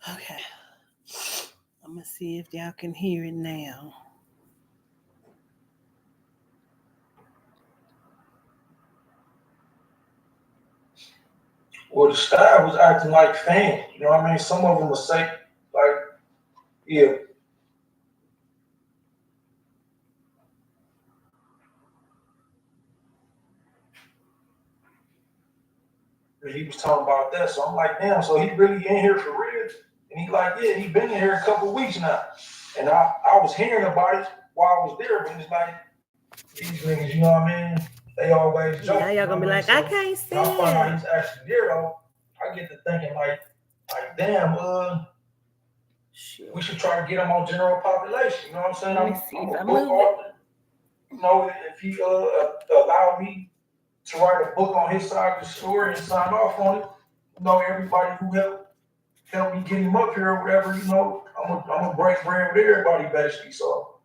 Okay. I'm gonna see if y'all can hear it now. Well, the staff was acting like fans. You know what I mean? Some of them would say, like, yeah, he was talking about that. So I'm like, damn, so he really in here for real? And he like, yeah, he been in here a couple of weeks now. And I was hearing about it while I was there, but it's like, these niggas, you know what I mean? They always joke. Now You y'all know gonna what be I mean? like, I So can't when I find out stand. he's actually there, though, I get to thinking, like, damn, Shit. we should try to get him on general population. You know what I'm saying? Let me see I'm if a I book move it. author. You know, if he allow me to write a book on his side of the story and sign off on it, you know, everybody who helped me get him up here or whatever, you know, I'm gonna break bread with everybody basically. So,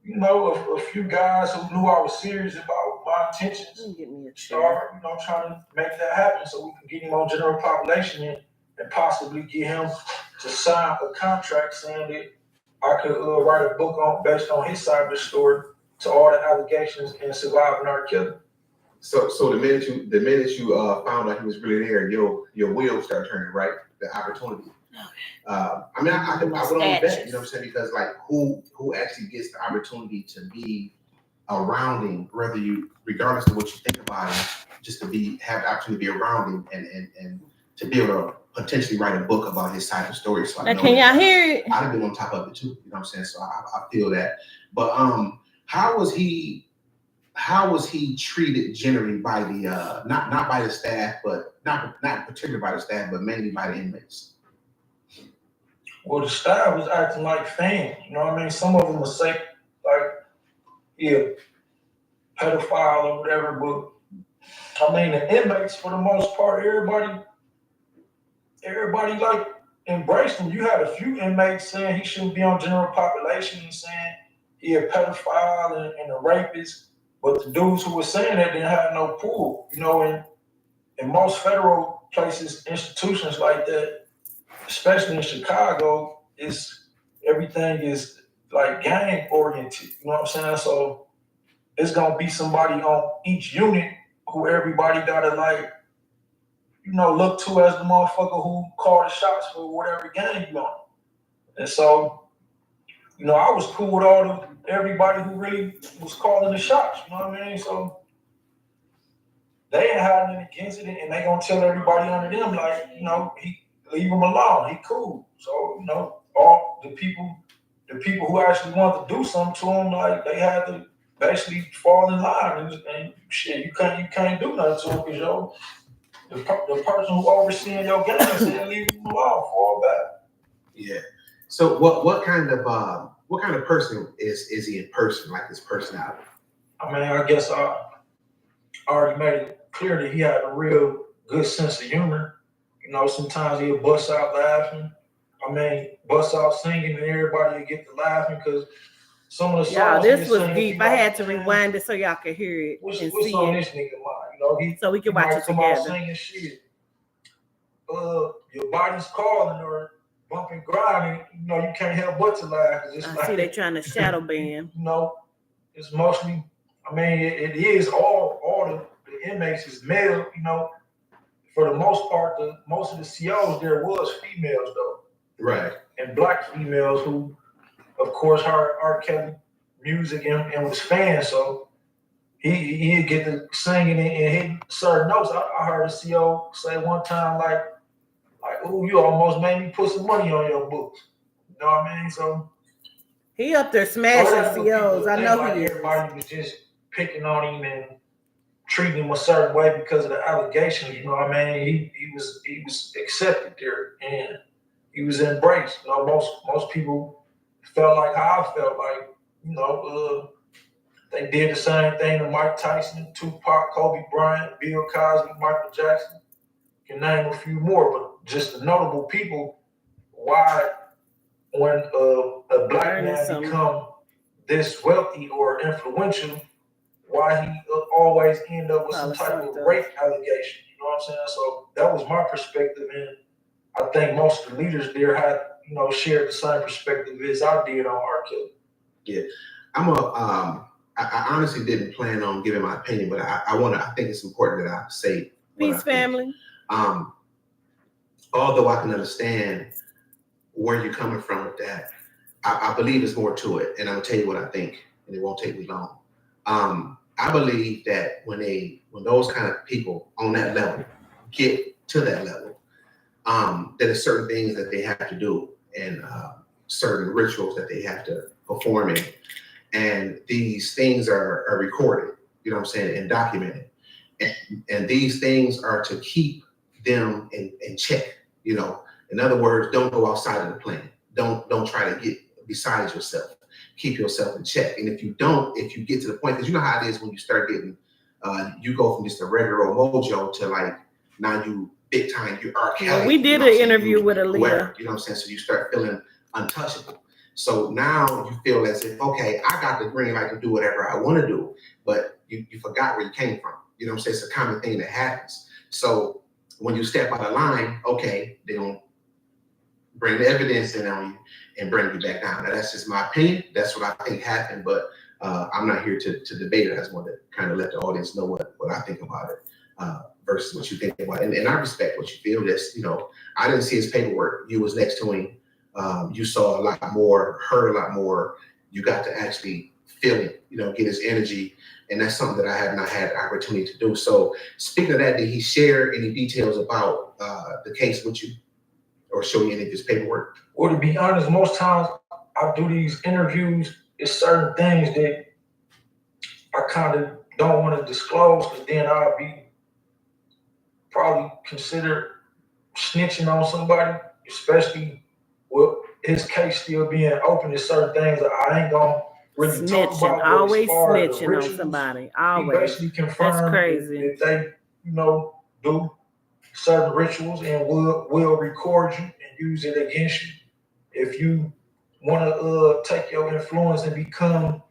you know, a few guys who knew I was serious about my intentions Get me a chair. start, you know, trying to make that happen so we can get him on general population and possibly get him to sign a contract saying that I could write a book on based on his side of the story to all the allegations and surviving our killing. So the minute you found out he was really there, your wheels start turning, right? The opportunity. I mean, I would only bet, you know what I'm saying, because like who actually gets the opportunity to be around him, regardless of what you think about him, just to have the opportunity to be around him and to be able to potentially write a book about his side of the story. So Now, can y'all hear it? I'd have been on top of it too, you know what I'm saying? So I feel that. But how was he treated generally by the not by the staff, but not particularly by the staff, but mainly by the inmates? Well, the staff was acting like fans. You know what I mean? Some of them would say, like, yeah, pedophile or whatever, but I mean, the inmates, for the most part, everybody like embraced him. You had a few inmates saying he shouldn't be on general population and saying he a pedophile and a rapist, but the dudes who were saying that didn't have no pull. You know, in most federal places, institutions like that, especially in Chicago, is everything is like gang oriented. You know what I'm saying? So it's gonna be somebody on each unit who everybody gotta like, you know, look to as the motherfucker who called the shots for whatever gang you on. And so, you know, I was cool with everybody who really was calling the shots. You know what I mean? So they ain't had nothing against it, and they gonna tell everybody under them like, you know, he leave him alone. He cool. So you know, all the people who actually want to do something to him, like they had to basically fall in line and shit. You can't do nothing to him because the person who overseeing your game said leave him alone. Fall back. Yeah. So what kind of person is he in person, like his personality? I mean, I guess I already made it clear that he had a real good sense of humor. You know, sometimes he'll bust out laughing. I mean, bust out singing, and everybody will get to laughing because some of the Y'all, songs this was singing, deep. I had to rewind it so y'all could hear it and what's see on it, this nigga mind? You know, so we can watch might it come out together. singing shit. Your body's calling or bumping, grinding. You know, you can't help but to laugh. It's I like, see they trying to shadow ban. you know, it's mostly. I mean, it is all the inmates is male. You know, for the most part, most of the COs there was females though, Right. and black females who, of course, heard R. Kelly music and was fans. So he'd get to singing and hit certain notes. I heard a CO say one time like, "Ooh, you almost made me put some money on your books." You know what I mean? So he up there smashing COs. I know he is. Everybody was just picking on him and treating him a certain way because of the allegations. You know what I mean? He was accepted there and he was embraced. You know, most people felt like how I felt. Like, you know, they did the same thing to Mike Tyson, Tupac, Kobe Bryant, Bill Cosby, Michael Jackson. You can name a few more, but just the notable people. Why, when a black man become this wealthy or influential, why he always end up with some type of rape allegation? You know what I'm saying? So that was my perspective, and I think most of the leaders there had, shared the same perspective as I did on R. Kelly. Yeah, I honestly didn't plan on giving my opinion, but I think it's important that I say what Peace, I think. family. Although I can understand where you're coming from with that, I believe there's more to it, and I'm gonna tell you what I think, and it won't take me long. I believe that when those kind of people on that level get to that level, there's certain things that they have to do and certain rituals that they have to perform in, and these things are recorded, you know what I'm saying, and documented, and these things are to keep them in check. In other words, don't go outside of the plan. Don't try to get beside yourself. Keep yourself in check. And if you get to the point, because you know how it is when you start getting, you go from just a regular old mojo to like now you big time, you are Kelly. We did an interview with Aaliyah. You know what I'm saying? So you start feeling untouchable. So now you feel as if, okay, I got the green light to do whatever I want to do, but you forgot where you came from. You know what I'm saying? It's a common thing that happens. So when you step out of line, okay, they don't bring the evidence in on you and bring you back down. Now, that's just my opinion. That's what I think happened, but I'm not here to debate it. I just want to kind of let the audience know what I think about it versus what you think about it. And I respect what you feel. That's, I didn't see his paperwork. You was next to him. You saw a lot more, heard a lot more. You got to actually feel it, get his energy. And that's something that I have not had the opportunity to do. So speaking of that, did he share any details about the case with you or show you any of his paperwork? Well, to be honest, most times I do these interviews, it's certain things that I kind of don't want to disclose because then I'll be probably considered snitching on somebody, especially with his case still being open to certain things that I ain't gonna really talk about. Always snitching on somebody. Always. He basically confirmed That's crazy. that they, do certain rituals and will record you and use it against you. If you want to take your influence and become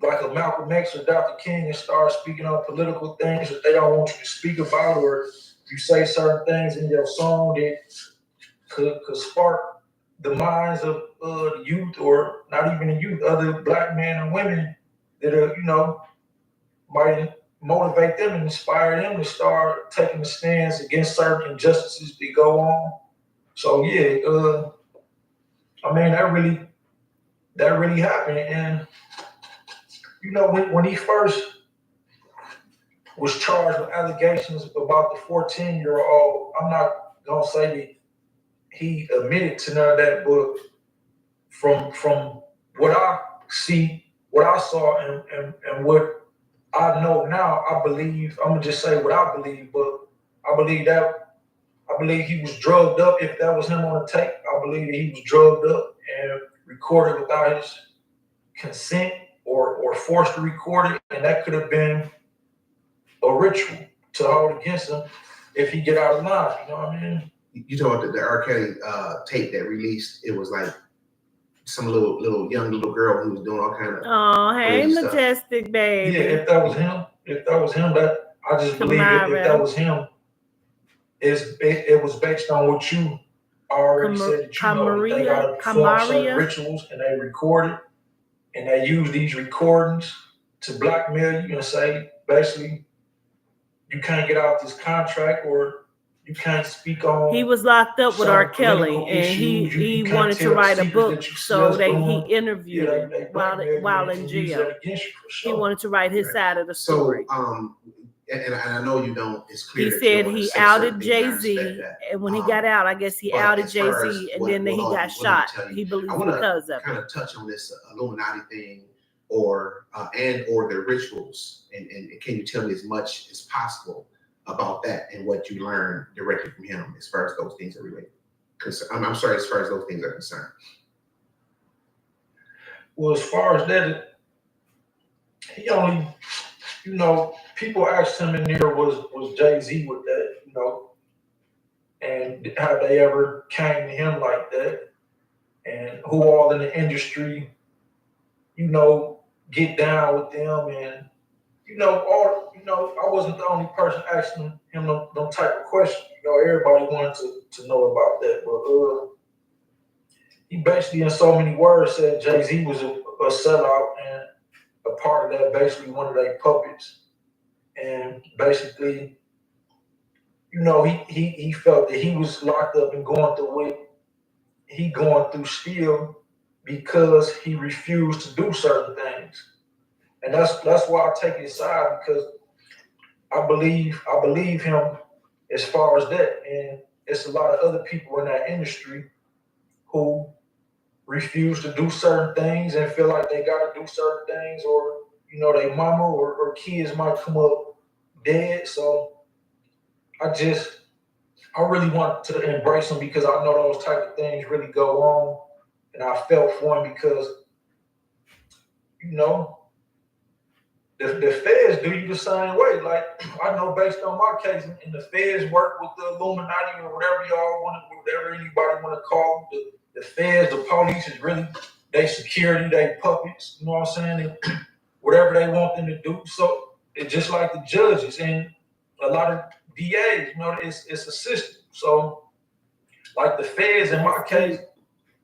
like a Malcolm X or Dr. King and start speaking on political things that they don't want you to speak about, or you say certain things in your song that could spark the minds of the youth, or not even the youth, other black men and women that are, might motivate them and inspire them to start taking a stance against certain injustices that go on. So yeah, that really happened. And when he first was charged with allegations about the 14-year-old, I'm not gonna say that he admitted to none of that, but from what I see, what I saw, and what I know now, I believe, I'm gonna just say what I believe, but I believe he was drugged up. If that was him on the tape, I believe that he was drugged up and recorded without his consent or forced to record it, and that could have been a ritual to hold against him if he get out of line. You know what I mean? You talking about the R. Kelly tape that released? It was like some young little girl who was doing all kind of. Oh, hey, Majestic stuff. Baby. Yeah, if that was him, that I just believe if that was him, it was based on what you already said that they got to perform certain rituals and they record it, and they use these recordings to blackmail you and say basically you can't get out this contract or you can't speak on. He was locked up with R. Kelly, and he wanted to write a book, so he interviewed him while in jail. He wanted to write his side of the story. So, and I know you don't. It's clear. He said he outed Jay-Z, and when he got out, I guess he outed Jay-Z, and then he got shot. He believes because of it. Kind of touch on this Illuminati thing, or the rituals, and can you tell me as much as possible about that and what you learned directly from him as far as those things are related? I'm sorry, as far as those things are concerned. Well, as far as that, he only, people asked him in there, was Jay-Z with that, and how they ever came to him like that, and who all in the industry, get down with them, and all you know, I wasn't the only person asking him them type of questions. You know, everybody wanted to know about that. But he basically, in so many words, said Jay-Z was a sellout and a part of that, basically one of their puppets. And basically, you know, he felt that he was locked up and going through what he going through still because he refused to do certain things. And that's why I take his side, because I believe him as far as that. And it's a lot of other people in that industry who refuse to do certain things and feel like they gotta do certain things, or you know, their mama or kids might come up dead. So I really want to embrace him because I know those type of things really go on. And I felt for him because, you know, the feds do you the same way. Like, I know based on my case, and the feds work with the Illuminati or whatever y'all want to, whatever anybody want to call them. The feds, the police is really they security, they puppets, you know what I'm saying? And whatever they want them to do. So it's just like the judges and a lot of DAs, you know, it's a system. So like the feds in my case,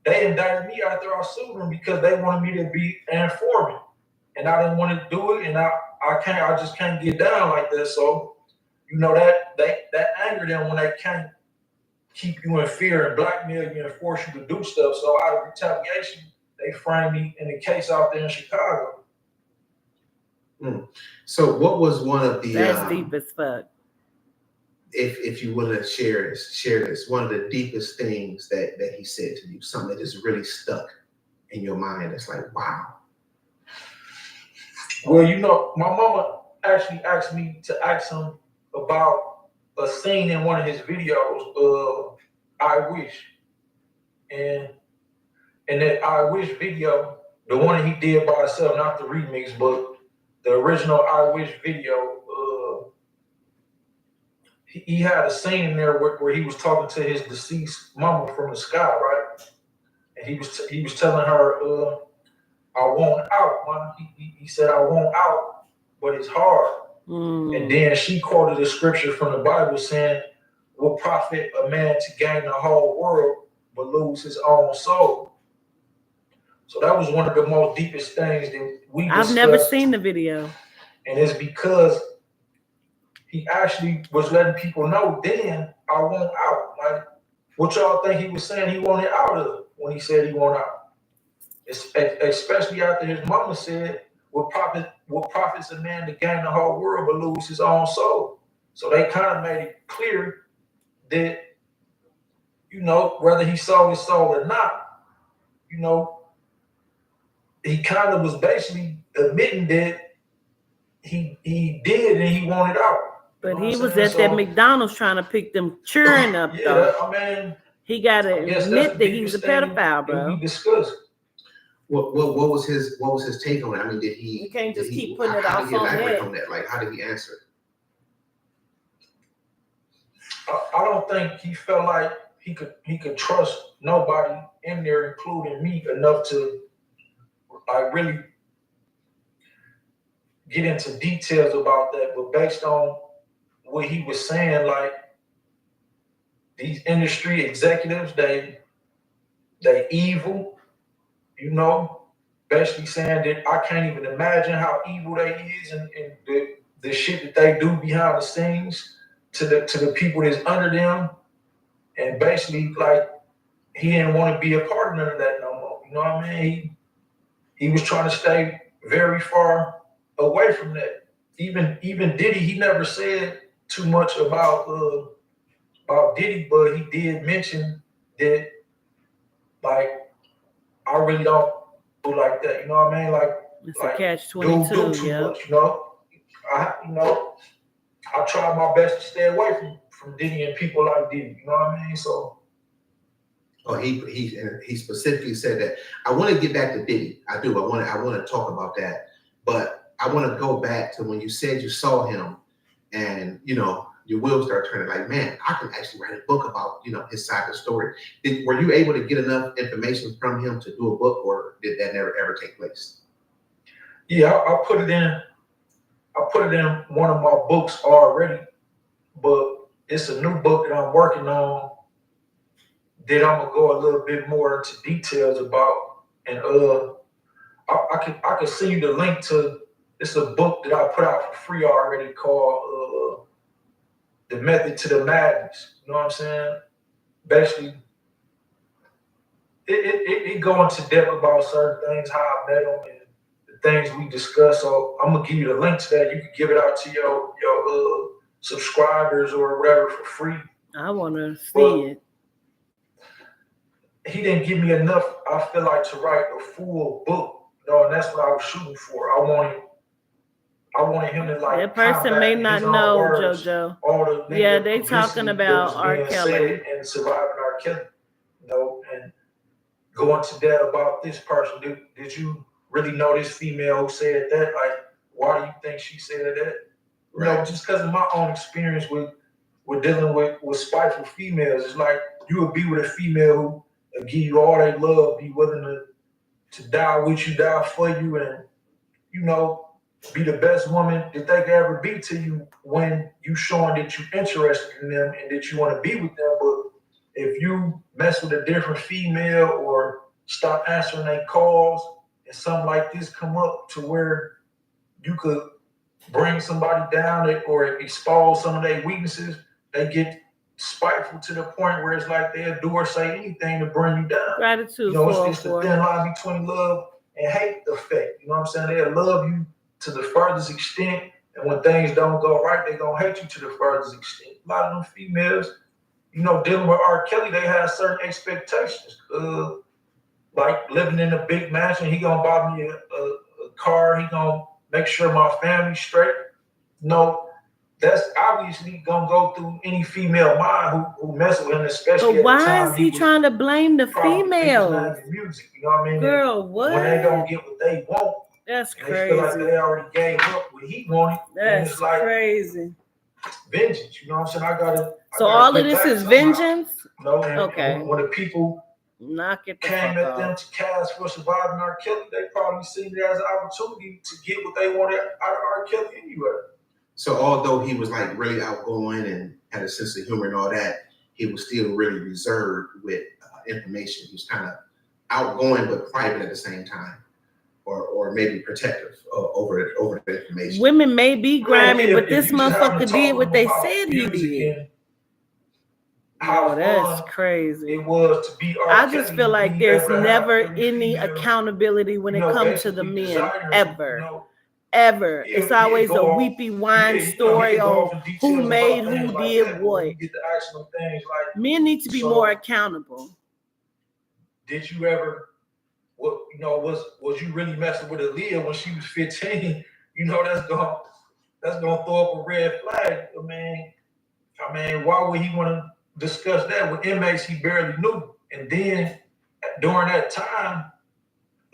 they indicted me after I sued them because they wanted me to be an informant. And I didn't want to do it, and I just can't get down like that. So, you know, that angered them when they can't keep you in fear and blackmail you and force you to do stuff. So out of retaliation, they framed me in a case out there in Chicago. So what was one of the that's deep as fuck. If you want to share this, one of the deepest things that he said to you, something that just really stuck in your mind. It's like, wow. Well, you know, my mama actually asked me to ask him about a scene in one of his videos, I Wish. And in that I Wish video, the one he did by himself, not the remix, but the original I Wish video, he had a scene in there where he was talking to his deceased mama from the sky, right? And he was telling her, I want out, man. He said, I want out, but it's hard. And then she quoted a scripture from the Bible saying, what profit a man to gain the whole world but lose his own soul? So that was one of the most deepest things that we discussed. I've never seen the video. And it's because he actually was letting people know then, I want out. Like, what y'all think he was saying he wanted out of when he said he wanted out? Especially after his mama said, what profits a man to gain the whole world but lose his own soul? So they kind of made it clear that, you know, whether he sold his soul or not, you know, he kind of was basically admitting that he did and he wanted out. But he was at that McDonald's trying to pick them children up, yeah, though. I mean, he got to admit that he's a pedophile, bro. We discussed. What was his take on it? I mean, did he? You can't just keep putting it how off did he on elaborate that. on that? Like, how did he answer? I don't think he felt like he could trust nobody in there, including me, enough to like really get into details about that. But based on what he was saying, like these industry executives, they evil, you know, basically saying that I can't even imagine how evil they is and the shit that they do behind the scenes to the people that's under them. And basically, like, he didn't want to be a part of none of that no more. You know what I mean? He was trying to stay very far away from that. Even Diddy, he never said too much about Diddy, but he did mention that, like, I really don't do like that. You know what I mean? Like, It's like a catch-22, do too yeah. much, you know? I try my best to stay away from Diddy and people like Diddy. You know what I mean? So. Oh, he specifically said that. I want to get back to Diddy. I do. I want to talk about that. But I want to go back to when you said you saw him, and you know your wheels start turning. Like, man, I can actually write a book about his side of the story. Were you able to get enough information from him to do a book, or did that never ever take place? Yeah, I put it in I put it in one of my books already, but it's a new book that I'm working on that I'm gonna go a little bit more into details about. And I can send you the link to. It's a book that I put out for free already called "The Method to the Madness." You know what I'm saying? Basically, it go into depth about certain things, how I met them, and the things we discussed. So I'm gonna give you the link to that. You can give it out to your subscribers or whatever for free. I want to see it. He didn't give me enough, I feel like, to write a full book. And that's what I was shooting for. I wanted him to like. That person may not know, words, JoJo. Yeah, they talking about R. Kelly and surviving R. Kelly. And going to that about this person. Did you really know this female who said that? Like, why do you think she said that? Right. Just because of my own experience with dealing with spiteful females. It's like you would be with a female who will give you all their love, be willing to die with you, die for you, and be the best woman that they could ever be to you when you showing that you're interested in them and that you want to be with them. But if you mess with a different female or stop answering their calls and something like this come up to where you could bring somebody down or expose some of their weaknesses, they get spiteful to the point where it's like they'll do or say anything to bring you down. Gratitude. It's the thin line between love and hate effect. You know what I'm saying? They'll love you to the furthest extent, and when things don't go right, they're gonna hate you to the furthest extent. A lot of them females, dealing with R. Kelly, they have certain expectations. Like living in a big mansion, he gonna buy me a car, he gonna make sure my family's straight. That's obviously gonna go through any female mind who messes with him, especially. But why is he trying to blame the females? Music, you know what I mean? Girl, what? When they don't get what they want, that's crazy. They feel like they already gave up what he wanted. That's it's like crazy. Vengeance, you know what I'm saying? I gotta. All of this is vengeance. Okay. When the people came at them to cast for surviving R. Kelly, they probably seen it as an opportunity to get what they wanted out of R. Kelly anyway. So although he was like really outgoing and had a sense of humor and all that, he was still really reserved with information. He was kind of outgoing but private at the same time, or maybe protective over the information. Women may be grimy, but this motherfucker did what they said he did. Oh, that's crazy. It was to be R. I just feel like there's never any accountability when it comes to the men, ever. Ever. It's always a weepy wine story on who made who did what. Men need to be more accountable. Did you ever, was you really messing with Aaliyah when she was 15? That's gonna throw up a red flag. I mean, why would he want to discuss that with inmates he barely knew? And then during that time,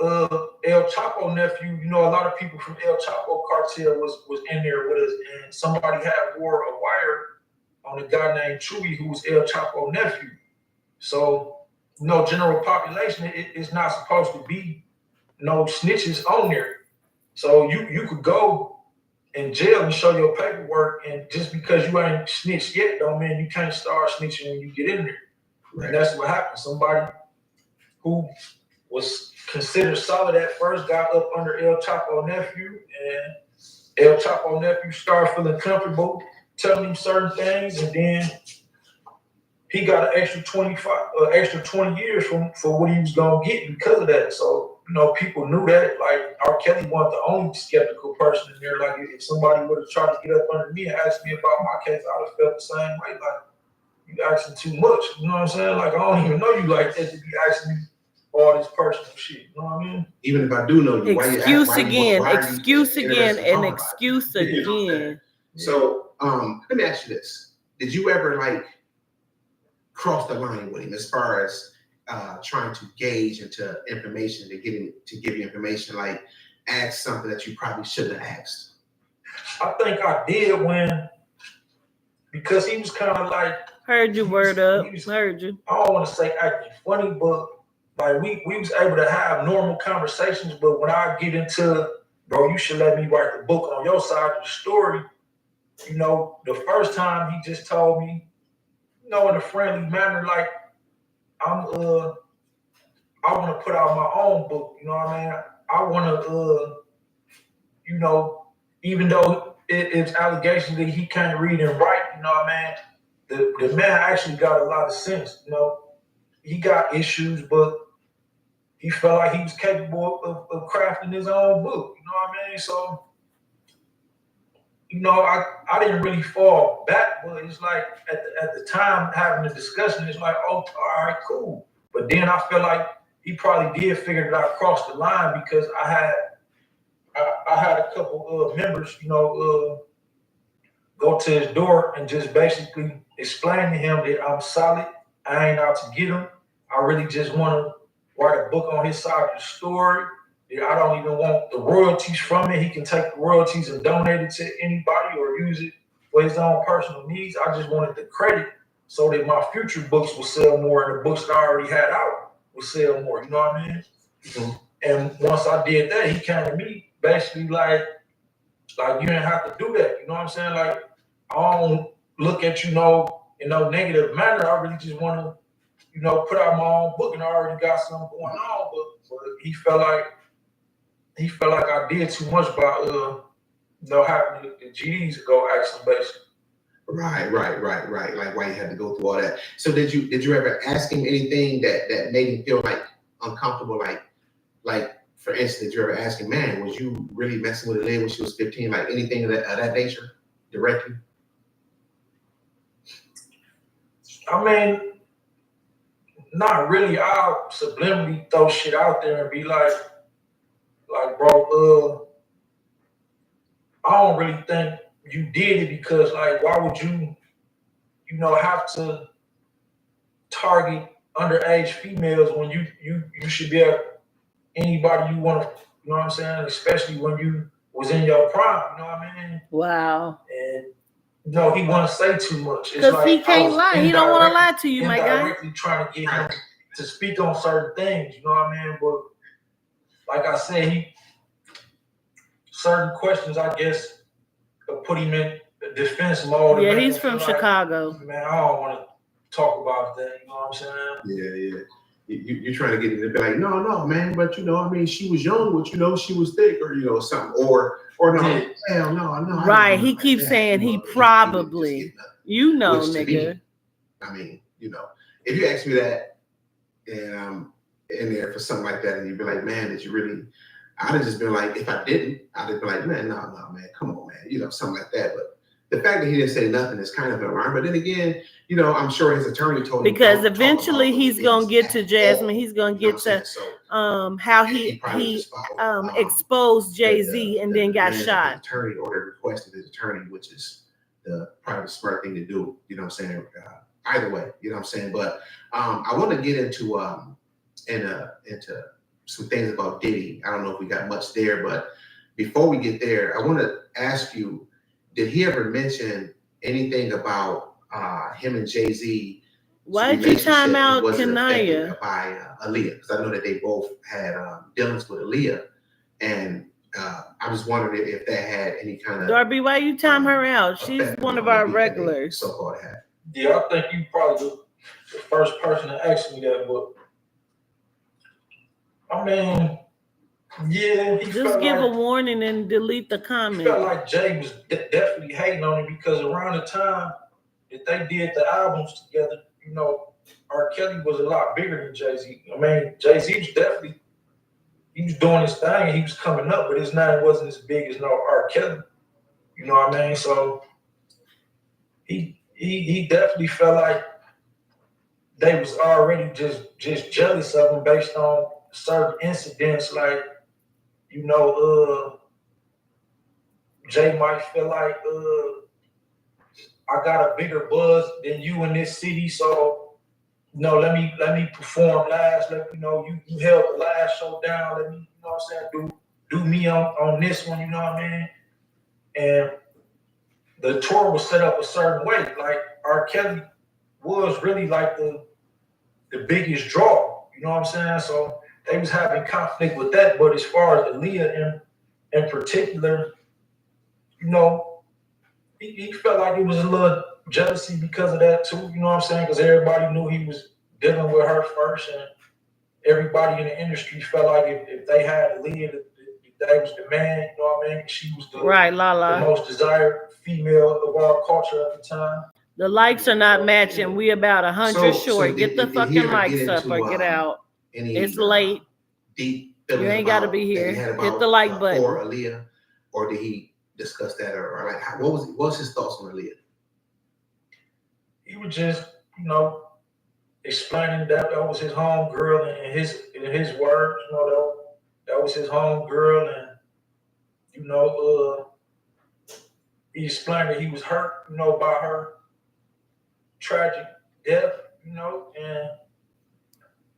El Chapo nephew, a lot of people from El Chapo cartel was in there with us, and somebody had wore a wire on a guy named Chewy who was El Chapo nephew. So, general population, it's not supposed to be no snitches on there. So you could go in jail and show your paperwork, and just because you ain't snitched yet don't mean you can't start snitching when you get in there. Right. And that's what happened. Somebody who was considered solid at first got up under El Chapo nephew, and El Chapo nephew started feeling comfortable telling him certain things, and then he got an extra 20 years for what he was gonna get because of that. So people knew that. Like R. Kelly wasn't the only skeptical person in there. Like if somebody would have tried to get up under me and ask me about my case, I would have felt the same way. Like you asking too much. You know what I'm saying? Like I don't even know you like that to be asking me all this personal shit. You know what I mean? Even if I do know you, excuse again. So let me ask you this: did you ever cross the line with him as far as trying to gauge into information to give you information, like ask something that you probably shouldn't have asked? I think I did because he was kind of like heard you word up. Heard you. I don't want to say acting funny, but we was able to have normal conversations. But when I get into bro, you should let me write the book on your side of the story. You know, the first time he just told me, you know, in a friendly manner, like, I want to put out my own book. You know what I mean? I want to, you know, even though it's allegations that he can't read and write, you know what I mean? The man actually got a lot of sense. You know, he got issues, but he felt like he was capable of crafting his own book. You know what I mean? So, you know, I didn't really fall back, but it's like at the time having the discussion, it's like, oh, all right, cool. But then I feel like he probably did figure that I crossed the line because I had a couple of members, you know, go to his door and just basically explain to him that I'm solid. I ain't out to get him. I really just want to write a book on his side of the story. I don't even want the royalties from it. He can take the royalties and donate it to anybody or use it for his own personal needs. I just wanted the credit so that my future books will sell more and the books that I already had out will sell more. You know what I mean? Mm-hmm. And once I did that, he came to me basically like you didn't have to do that. You know what I'm saying? Like, I don't look at you in no negative manner. I really just want to, you know, put out my own book, and I already got something going on. But he felt like I did too much by you know, having the GDs go ask him basically. Right. Like why you had to go through all that. So did you ever ask him anything that made him feel like uncomfortable? Like for instance, did you ever ask him, man, was you really messing with Aaliyah when she was 15? Like anything of that nature directly? I mean, not really. I'll subliminally throw shit out there and be like, bro, I don't really think you did it because, like, why would you, you know, have to target underage females when you should be anybody you want to, you know what I'm saying? Especially when you was in your prime, you know what I mean? Wow. And no, he want to say too much. Because like, he can't lie. He don't want to lie to you, my guy. Indirectly trying to get him to speak on certain things, you know what I mean? But like I said, certain questions, I guess, put him in defense mode. Yeah, he's from Chicago. Like, man, I don't want to talk about that, you know what I'm saying? Yeah. You're trying to get him to be like, no, man, but you know, I mean, she was young, but you know, she was thick, or you know, something, or no, hell no. Right, he keeps saying he probably, you know, nigga. I mean, you know, if you ask me that, and I'm in there for something like that, and you'd be like, man, did you really? I'd have just been like, if I didn't, I'd have been like, man, no, man, come on, man, you know, something like that. But the fact that he didn't say nothing is kind of an alarm. But then again, you know, I'm sure his attorney told him because eventually he's gonna get to Jasmine. He's gonna get to how he exposed Jay-Z and then got shot. Attorney ordered requested his attorney, which is the probably smart thing to do. You know what I'm saying? Either way, you know what I'm saying. But I want to get into some things about Diddy. I don't know if we got much there, but before we get there, I want to ask you, did he ever mention anything about him and Jay-Z? Why did you time out Kanaya? By Aaliyah, because I know that they both had dealings with Aaliyah, and I was wondering if that had any kind of. Darby, why you time her out? She's one of our regulars. So-called had. Yeah, I think you probably the first person to ask me that, but I mean, yeah. Just give a warning and delete the comment. He felt like Jay was definitely hating on him because around the time that they did the albums together, you know, R. Kelly was a lot bigger than Jay-Z. I mean, Jay-Z was definitely, he was doing his thing and he was coming up, but his name wasn't as big as R. Kelly. You know what I mean? So he definitely felt like they was already just jealous of him based on certain incidents, like, you know, Jay might feel like I got a bigger buzz than you in this city, so you know, let me perform last. Let you know you held the last show down. Let me, you know what I'm saying, do me on this one, you know what I mean? And the tour was set up a certain way. Like R. Kelly was really like the biggest draw, you know what I'm saying? So they was having conflict with that, but as far as Aaliyah in particular, you know, he felt like it was a little jealousy because of that too. You know what I'm saying? Because everybody knew he was dealing with her first, and everybody in the industry felt like if they had Aaliyah, that was the man. You know what I mean? She was the Lala. the most desired female of our culture at the time. The likes are not matching. We about 100 short. Get the fucking likes up or get out. It's late. Deep you ain't got to be here. Hit the like button. For Aaliyah, or did he discuss that, or like what was his thoughts on Aaliyah? He was just, you know, explaining that was his home girl, and in his words, you know, that was his home girl, and you know, he explained that he was hurt, you know, by her tragic death, you know, and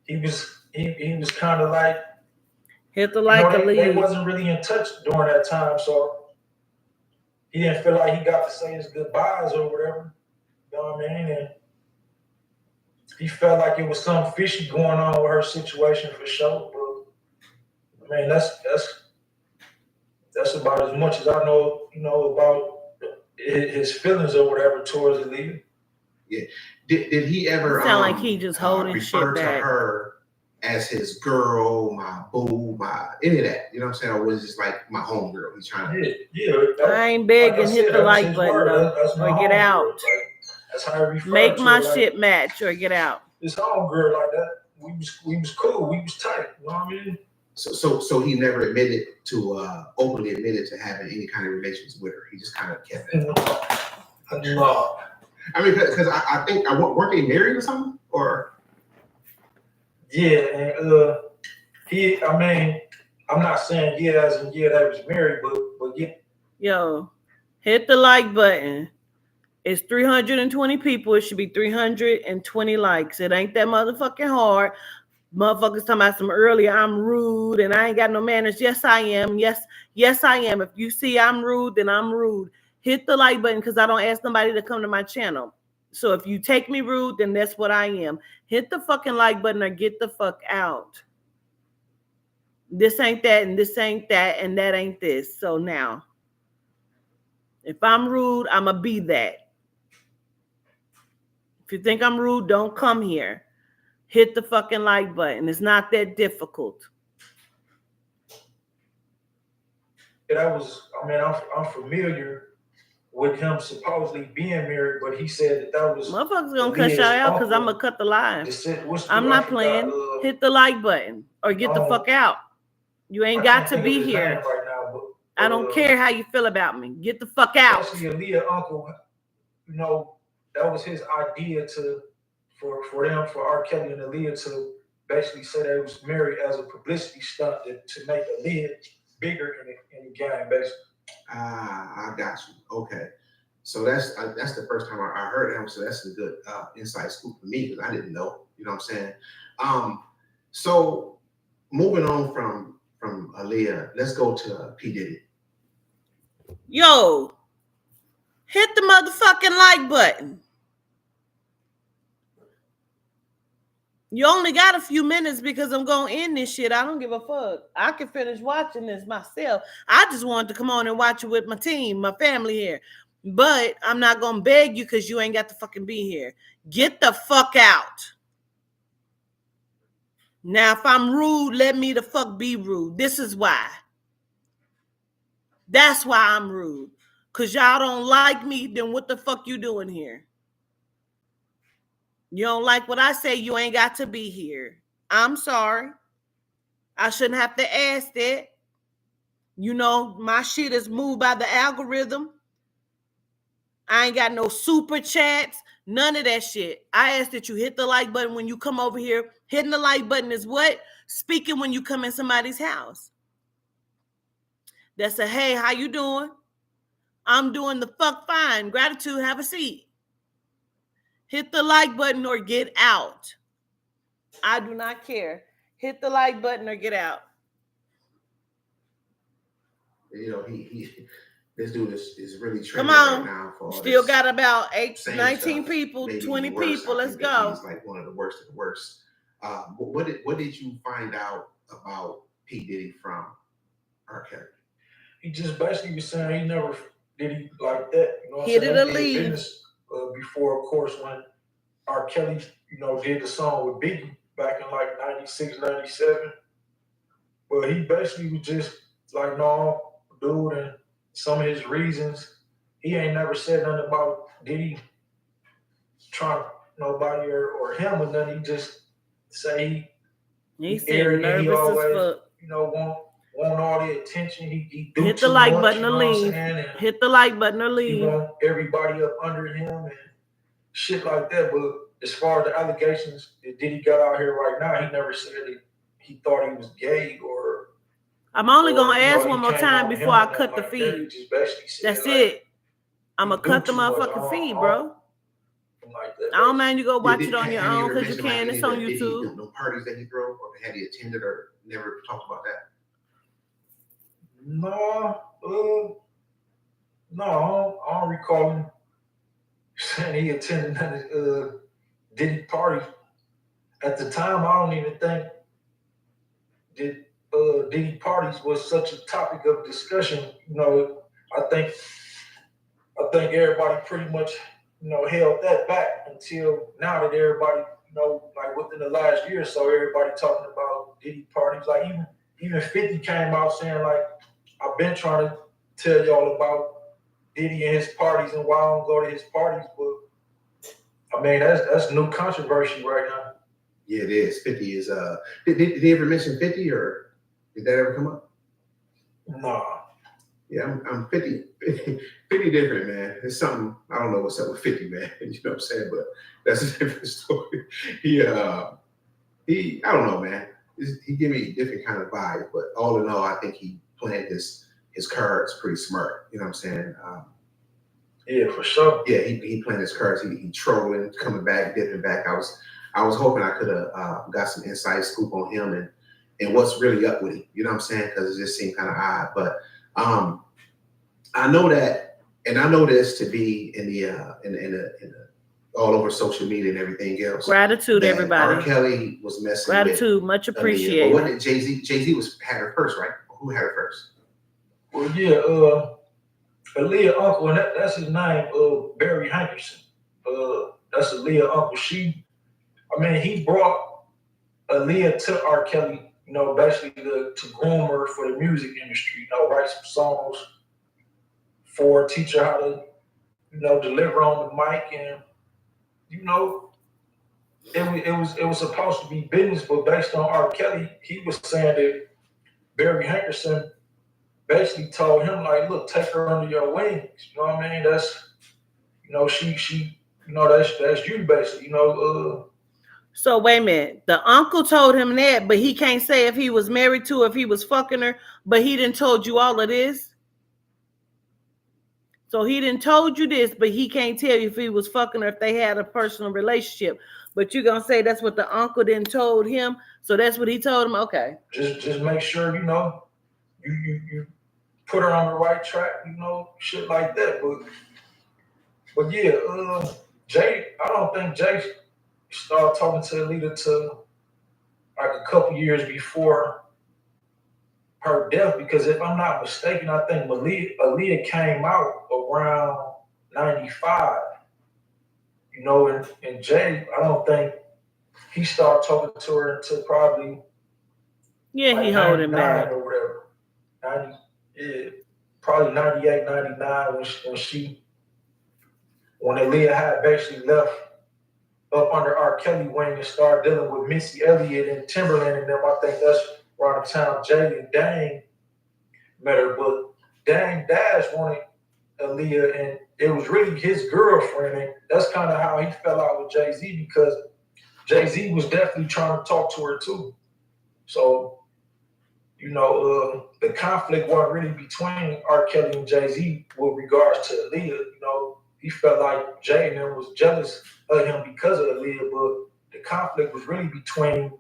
he was kind of like, hit the like, you know, they wasn't really in touch during that time, so he didn't feel like he got to say his goodbyes or whatever. You know what I mean? And he felt like it was something fishy going on with her situation for sure. But I mean, that's about as much as I know, you know, about his feelings or whatever towards Aaliyah. Yeah. Did he ever sound like he just holding refer shit back to her as his girl, my boo, my any of that? You know what I'm saying? Or was it just like my homegirl? He's trying to. Yeah. I ain't begging. Like hit the like button or get out. Like, that's how he make my like, shit match or get out. His homegirl like that. We was cool. We was tight. You know what I mean? So he never admitted to openly admitted to having any kind of relations with her. He just kind of kept it. No. I mean, because I think weren't they married or something? Or yeah, and he. I mean, I'm not saying as in they was married, but yeah. Yo, hit the like button. It's 320 people. It should be 320 likes. It ain't that motherfucking hard. Motherfuckers talking about some earlier, I'm rude and I ain't got no manners. Yes, I am. Yes, I am. If you see I'm rude, then I'm rude. Hit the like button because I don't ask somebody to come to my channel. So if you take me rude, then that's what I am. Hit the fucking like button or get the fuck out. This ain't that and this ain't that and that ain't this. So now, if I'm rude, I'ma be that. If you think I'm rude, don't come here. Hit the fucking like button. It's not that difficult. Yeah, I'm familiar with him supposedly being married, but he said that was. Motherfuckers gonna cut y'all out because I'm gonna cut the line. I'm not playing. Hit the like button or get the fuck out. You ain't got to be here. Right now, but I don't care how you feel about me. Get the fuck out. Especially Aaliyah uncle, you know, that was his idea for R. Kelly and Aaliyah to basically say they was married as a publicity stunt to make Aaliyah bigger in the game, basically. I got you. Okay, so that's the first time I heard him. So that's a good inside scoop for me because I didn't know. You know what I'm saying? So moving on from Aaliyah, let's go to P. Diddy. Yo, hit the motherfucking like button. You only got a few minutes because I'm going to end this shit. I don't give a fuck. I can finish watching this myself. I just wanted to come on and watch it with my team, my family here. But I'm not going to beg you because you ain't got to fucking be here. Get the fuck out. Now, if I'm rude, let me the fuck be rude. This is why. That's why I'm rude. Because y'all don't like me, then what the fuck you doing here? You don't like what I say, you ain't got to be here. I'm sorry. I shouldn't have to ask that. You know, my shit is moved by the algorithm. I ain't got no super chats, none of that shit. I ask that you hit the like button when you come over here. Hitting the like button is what? Speaking when you come in somebody's house. That's a, hey, how you doing? I'm doing the fuck fine. Gratitude, have a seat. Hit the like button or get out. I do not care. Hit the like button or get out. You know, this dude is really trending Come on. right now. For all Still this got about 19 stuff. people, Maybe 20 worse. people. Let's He's go. like one of the worst of the worst. What did you find out about P. Diddy from R. Kelly? he just basically was saying he never did he like that. You know what Hit I'm it saying? or They did leave. business before, of course, when R. Kelly, did the song with Biggie back in like 96, 97. But he basically was just like, no, dude, and some of his reasons. He ain't never said nothing about Diddy trying nobody or him or nothing. He just say He said arrogant. He nervous as always, fuck. want all the attention. He do Hit the too like much, button you or know what I'm leave. saying? And Hit the like button or he leave. want everybody up under him and shit like that. But as far as the allegations that Diddy got out here right now, he never said that he thought he was gay or. I'm only or, gonna you know, ask he one more came time on before him I or cut the nothing like that. He feed. just basically said, That's like, it. I'm he gonna cut do the too much. motherfucking feed, bro. Like that, I don't mind you go watch Did it on your have he own ever because you mentioned, like, can. any It's on of the- did he- YouTube. no parties that he threw, or had he attended, or never talked about that? No, I don't recall him saying he attended none of Diddy party. At the time, I don't even think that Diddy parties was such a topic of discussion. I think everybody pretty much held that back until now that everybody like within the last year or so, everybody talking about Diddy parties. Like even 50 came out saying like, I've been trying to tell y'all about Diddy and his parties and why I don't go to his parties, but I mean that's new controversy right now. Yeah, it is. 50 is did he ever mention 50, or did that ever come up? Nah. Yeah, I'm 50 different, man. It's something, I don't know what's up with 50, man. You know what I'm saying? But that's a different story. He I don't know, man. He give me a different kind of vibe, but all in all, I think he planned his cards pretty smart. You know what I'm saying? Yeah, for sure. Yeah, he planned his cards. He trolling, coming back, dipping back. I was hoping I could have got some inside scoop on him and what's really up with him. You know what I'm saying? Because it just seemed kind of odd. But I know that, and I know this to be in the all over social media and everything else. Gratitude, everybody. R. Kelly was messing Gratitude, with much Aaliyah. appreciated. But wasn't it Jay-Z? Jay-Z had her first, right? Who had her first? Well, yeah, Aaliyah uncle, and that's his name, Barry Hankerson. That's Aaliyah uncle. He brought Aaliyah to R. Kelly, basically to groom her for the music industry, write some songs for her, teach her how to, deliver on the mic, and it was supposed to be business, but based on R. Kelly, he was saying that Barry Hankerson basically told him like, look, take her under your wings. You know what I mean? That's she that's you basically, So wait a minute. The uncle told him that, but he can't say if he was married to her, if he was fucking her, but he didn't told you all of this. So he didn't told you this, but he can't tell you if he was fucking her, if they had a personal relationship. But you're gonna say that's what the uncle didn't told him. So that's what he told him. Okay. Just make sure you put her on the right track, shit like that. But yeah, Jay, I don't think Jay started talking to Aaliyah till like a couple years before her death, because if I'm not mistaken, I think Aaliyah came out around 95. And Jay, I don't think he started talking to her until probably he hold him back or whatever. Probably 98, 99 when Aaliyah had basically left up under R. Kelly wing and started dealing with Missy Elliott and Timberland and them. I think that's around the time Jay and Dang met her. But Dang Dash wanted Aaliyah, and it was really his girlfriend. And that's kind of how he fell out with Jay-Z, because Jay-Z was definitely trying to talk to her too. So, the conflict wasn't really between R. Kelly and Jay-Z with regards to Aaliyah. He felt like Jay and them was jealous of him because of Aaliyah, but the conflict was really between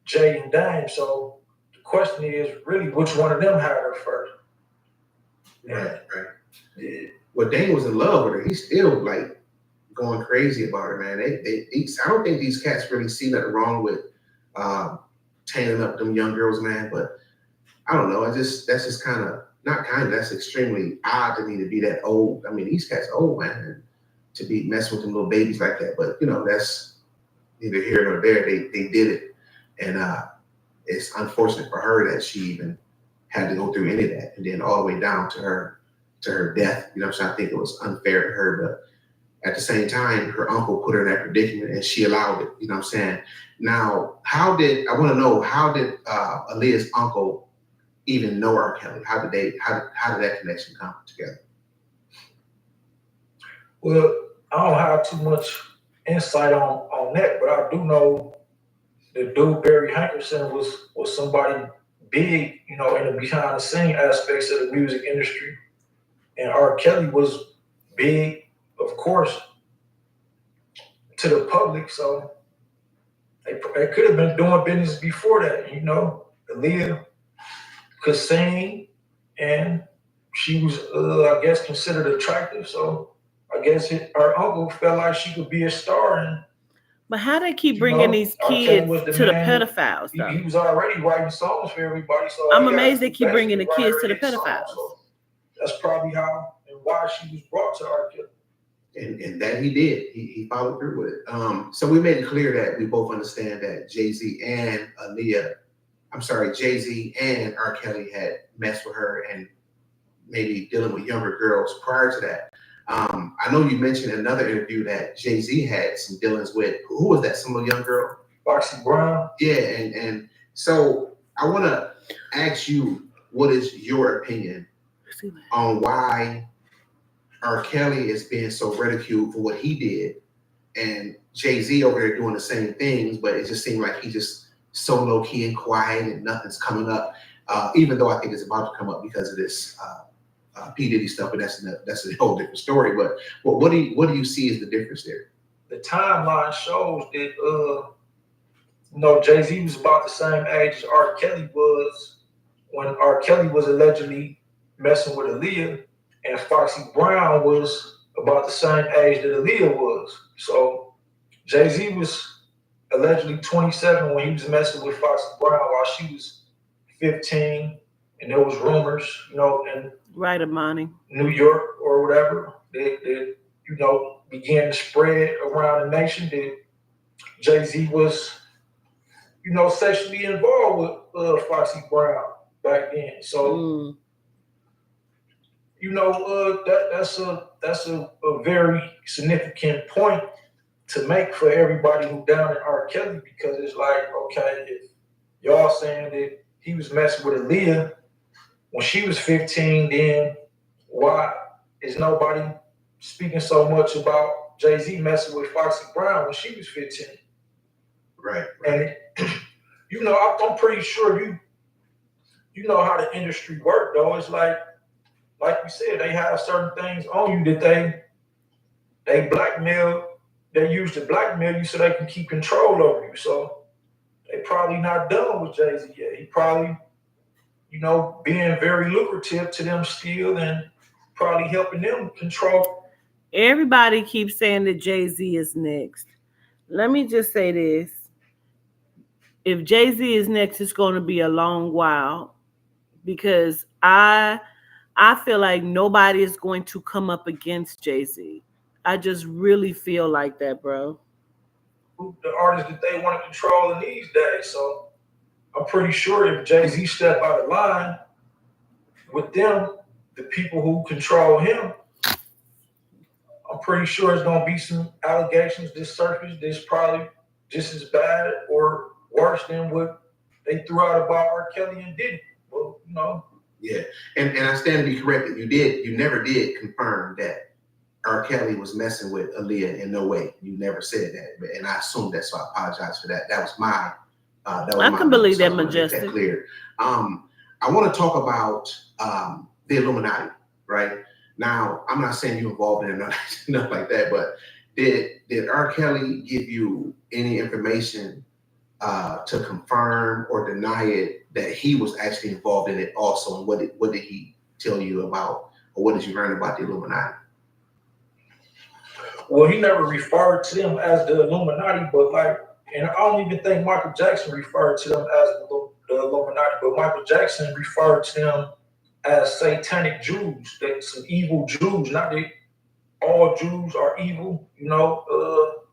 Jay and Dame. So the question is really which one of them had her first. Right. Yeah. Well, Dame was in love with her. He's still like going crazy about her, man. I don't think these cats really see nothing wrong with tailing up them young girls, man. But I don't know. That's just kind of not kind of, that's extremely odd to me to be that old. I mean, these cats are old, man, and to be messing with them little babies like that. But you know, that's neither here nor there. They did it, and it's unfortunate for her that she even had to go through any of that, and then all the way down to her death. You know what I'm saying? I think it was unfair to her, but at the same time, her uncle put her in that predicament, and she allowed it. You know what I'm saying? Now, I want to know, how did Aaliyah's uncle even know R. Kelly? How did that connection come together? Well, I don't have too much insight on that, but I do know the dude Barry Hankerson was somebody big, you know, in the behind the scene aspects of the music industry, and R. Kelly was big, of course, to the public. So they could have been doing business before that, you know. Aaliyah could sing, and she was, I guess, considered attractive. So I guess her uncle felt like she could be a star. And but how they keep bringing these kids to the pedophiles, though? He was already writing songs for everybody. So I'm amazed they keep bringing the kids to the pedophiles. So that's probably how and why she was brought to R. Kelly. And that he did. He followed through with it. So we made it clear that we both understand that Jay-Z and Jay-Z and R. Kelly had messed with her and maybe dealing with younger girls prior to that. I know you mentioned in another interview that Jay-Z had some dealings with, who was that, some little young girl? Foxy Brown. Yeah, and so I want to ask you, what is your opinion on why R. Kelly is being so ridiculed for what he did, and Jay-Z over there doing the same things, but it just seemed like he just so low key and quiet and nothing's coming up, even though I think it's about to come up because of this P. Diddy stuff, but that's a whole different story. But what do you see as the difference there? The timeline shows that Jay-Z was about the same age as R. Kelly was when R. Kelly was allegedly messing with Aaliyah, and Foxy Brown was about the same age that Aaliyah was. So Jay-Z was allegedly 27 when he was messing with Foxy Brown, while she was 15, and there was rumors, in right, Amani, New York or whatever, that began to spread around the nation that Jay-Z was, sexually involved with Foxy Brown back then. So, that's a very significant point to make for everybody who down at R. Kelly, because it's like, okay, if y'all saying that he was messing with Aaliyah when she was 15, then why is nobody speaking so much about Jay-Z messing with Foxy Brown when she was 15? Right. And I'm pretty sure you know how the industry works, though. It's like you said, they have certain things on you that they blackmail. They use to blackmail you so they can keep control over you. So they probably not done with Jay-Z yet. He probably, being very lucrative to them still, and probably helping them control. Everybody keeps saying that Jay-Z is next. Let me just say this. If Jay-Z is next, it's going to be a long while, because I feel like nobody is going to come up against Jay-Z. I just really feel like that, bro. The artists that they want to control in these days. So I'm pretty sure if Jay-Z step out of line with them, the people who control him, I'm pretty sure there's going to be some allegations that surface that's probably just as bad or worse than what they threw out about R. Kelly and Diddy. Well, Yeah, and I stand to be corrected. You never did confirm that R. Kelly was messing with Aaliyah in no way. You never said that, and I assumed that, so I apologize for that. That was my. I can believe that, Majestic. That clear. I want to talk about the Illuminati. Right now, I'm not saying you involved in it, nothing like that, but did R. Kelly give you any information to confirm or deny it that he was actually involved in it also? And what did he tell you about, or what did you learn about the Illuminati? Well, he never referred to them as the Illuminati, and I don't even think Michael Jackson referred to them as the Illuminati, but Michael Jackson referred to them as satanic Jews, that some evil Jews, not that all Jews are evil,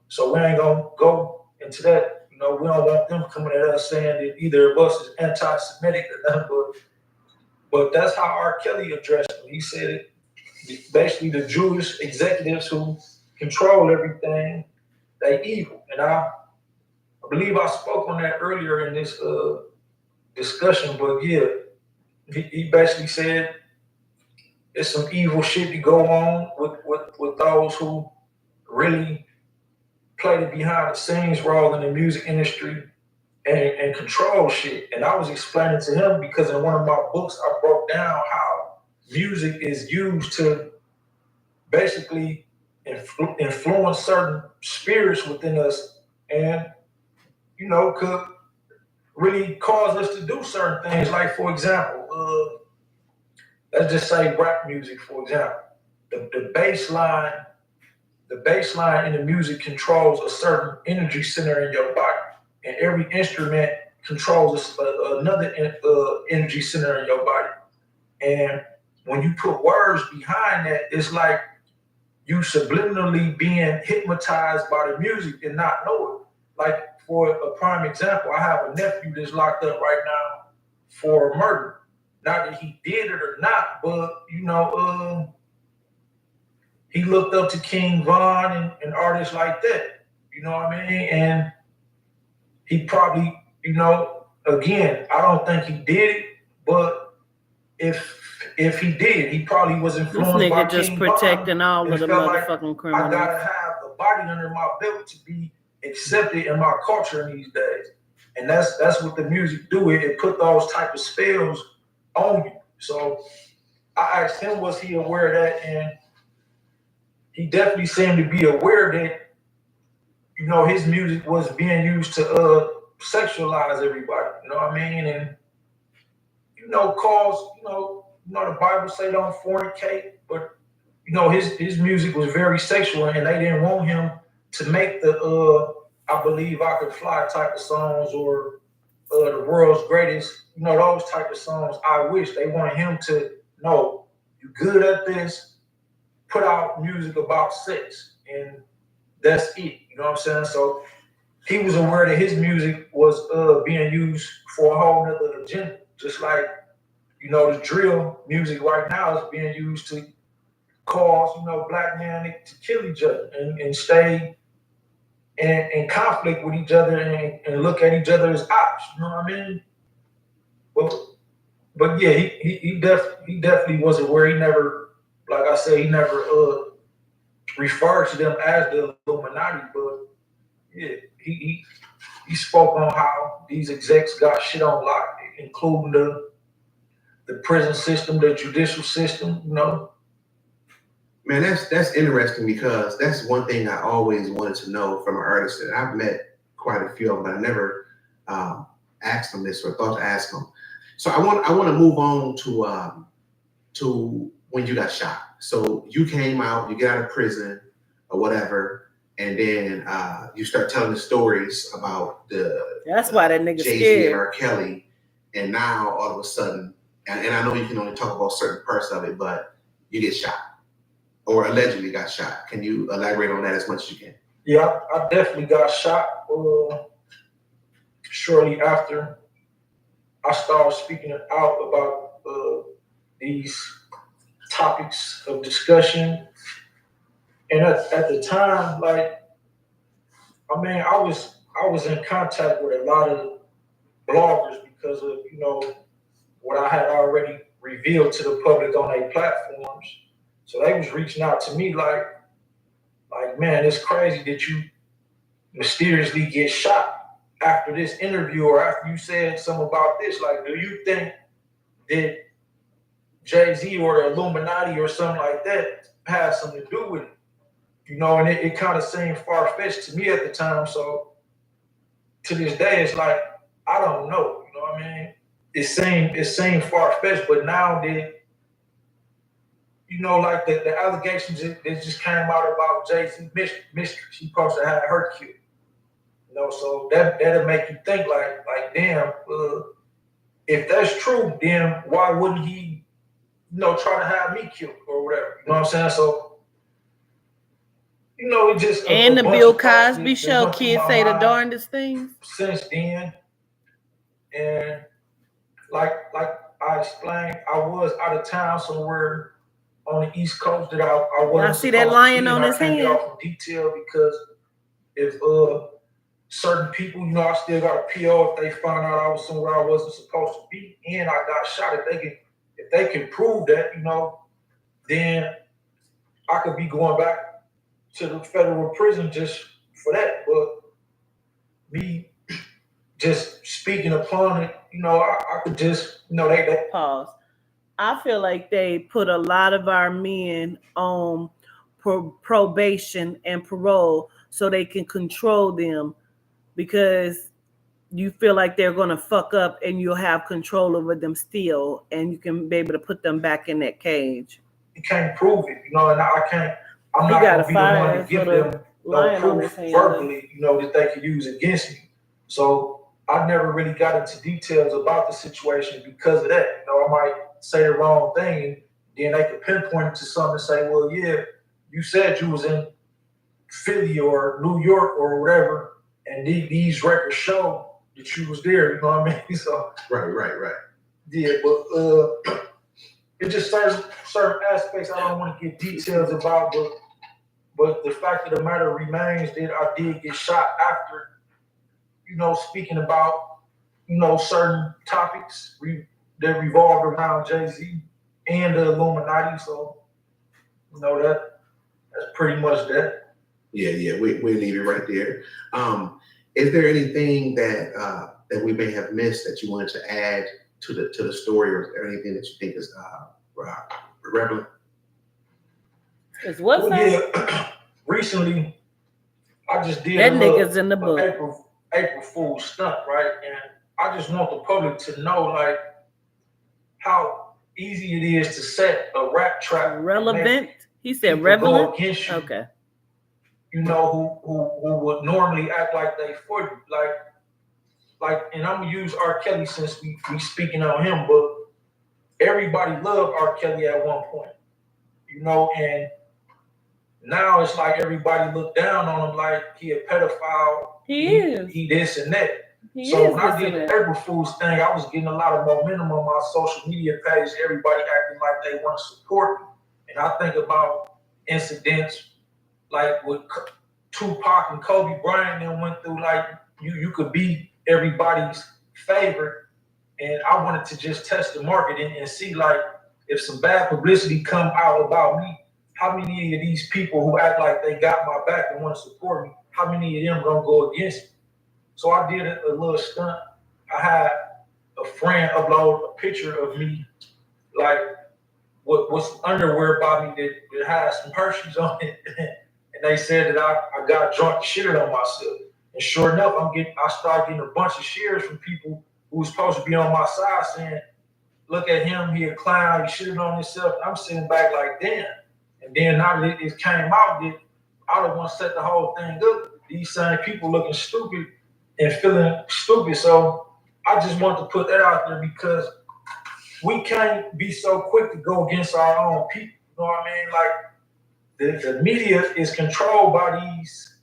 so we ain't gonna go into that. We don't want them coming at us saying that either of us is anti-Semitic or nothing, but that's how R. Kelly addressed him. He said basically the Jewish executives who control everything, they evil. And I believe I spoke on that earlier in this discussion, but yeah, he basically said it's some evil shit to go on with those who really play the behind the scenes role in the music industry and control shit. And I was explaining to him because in one of my books I broke down how music is used to basically influence certain spirits within us and could really cause us to do certain things. Like, for example, let's just say rap music, for example. The bass line in the music controls a certain energy center in your body. And every instrument controls another energy center in your body. And when you put words behind that, it's like you subliminally being hypnotized by the music and not know it. Like, for a prime example, I have a nephew that's locked up right now for murder. Not that he did it or not, but he looked up to King Von and artists like that. You know what I mean? And he probably, again, I don't think he did it, but if he did, he probably was influenced by King Von. This nigga just protecting all of the motherfucking criminals. I gotta have a body under my belt to be accepted in my culture in these days. And that's what the music do. It put those type of spells on you. So I asked him, was he aware of that? And he definitely seemed to be aware that, his music was being used to sexualize everybody. You know what I mean? And, cause, the Bible say don't fornicate, but, his music was very sexual and they didn't want him to make the I Believe I Could Fly type of songs or the world's greatest, those type of songs. I wish they wanted him to know you good at this, put out music about sex, and that's it. You know what I'm saying? So he was aware that his music was being used for a whole nother agenda, just like the drill music right now is being used to cause black men to kill each other and stay in conflict with each other and look at each other as ops. You know what I mean? But yeah, he definitely was aware. He never, like I said, he never referred to them as the Illuminati. But yeah, he spoke on how these execs got shit on lock, including the prison system, the judicial system. Man, that's interesting because that's one thing I always wanted to know from an artist. And I've met quite a few of them, but I never asked them this or thought to ask them. So I want to move on to when you got shot. So you came out, you get out of prison or whatever, and then you start telling the stories about that's why that nigga Jay-Z scared. and R. Kelly, and now all of a sudden, and I know you can only talk about certain parts of it, but you get shot. Or allegedly got shot. Can you elaborate on that as much as you can? Yeah, I definitely got shot shortly after I started speaking out about these topics of discussion. And at the time, I was in contact with a lot of bloggers because of what I had already revealed to the public on their platforms. So they was reaching out to me like, man, it's crazy that you mysteriously get shot after this interview or after you said something about this. Like, do you think that Jay-Z or the Illuminati or something like that has something to do with it? And it kind of seemed far-fetched to me at the time. So to this day, it's like, I don't know. You know what I mean? It seemed far-fetched, but now that like the allegations that just came out about Jay-Z mistress. He supposed to have her killed. So that'll make you think like damn, if that's true, then why wouldn't he try to have me killed or whatever. You know what I'm saying? So, it just And the Bill Cosby show, kids say the darndest things. Since then, and like I explained, I was out of town somewhere on the East Coast that I wasn't. I see that lion on his hand. I can't get off in detail because if certain people, I still got a PO if they find out I was somewhere I wasn't supposed to be, and I got shot. If they can prove that, then I could be going back to the federal prison just for that. But me just speaking upon it, I could just, they pause. I feel like they put a lot of our men on probation and parole so they can control them, because you feel like they're going to fuck up and you'll have control over them still, and you can be able to put them back in that cage. You can't prove it, and I can't. I'm not going to be the one to give them no proof verbally, that they could use against me. So I never really got into details about the situation because of that. I might say the wrong thing, and then they could pinpoint it to something and say, well, yeah, you said you was in Philly or New York or whatever, and these records show that you was there. You know what I mean? So right. Yeah, but it just certain aspects I don't want to give details about, but the fact of the matter remains that I did get shot after, speaking about, certain topics that revolved around Jay-Z and the Illuminati. So, that's pretty much that. Yeah, we leave it right there. Is there anything that we may have missed that you wanted to add to the story, or anything that you think is relevant? Is what? Yeah. Recently, I just did that nigga's in the book. April Fool's stunt, right? And I just want the public to know, like, how easy it is to set a rap trap. Relevant? He said relevant? Against you, okay. Who would normally act like they for you. Like, and I'm gonna use R. Kelly since we speaking on him, but everybody loved R. Kelly at one point, and now it's like everybody look down on him like he a pedophile. He this and that. So when I did the April Fool's thing, I was getting a lot of momentum on my social media page. Everybody acting like they want to support me. And I think about incidents like with Tupac and Kobe Bryant and went through, like you could be everybody's favorite. And I wanted to just test the market and see, like, if some bad publicity come out about me, how many of these people who act like they got my back and want to support me, how many of them gonna go against me? So I did a little stunt. I had a friend upload a picture of me, like with some underwear by me that had some Hershey's on it, and they said that I got drunk and shitted on myself. And sure enough, I started getting a bunch of shares from people who was supposed to be on my side saying, "Look at him, he a clown, he shitted on himself." And I'm sitting back like, damn. And then now that it came out, that I don't want to set the whole thing up. These same people looking stupid and feeling stupid. So I just want to put that out there because we can't be so quick to go against our own people. You know what I mean? Like the media is controlled by these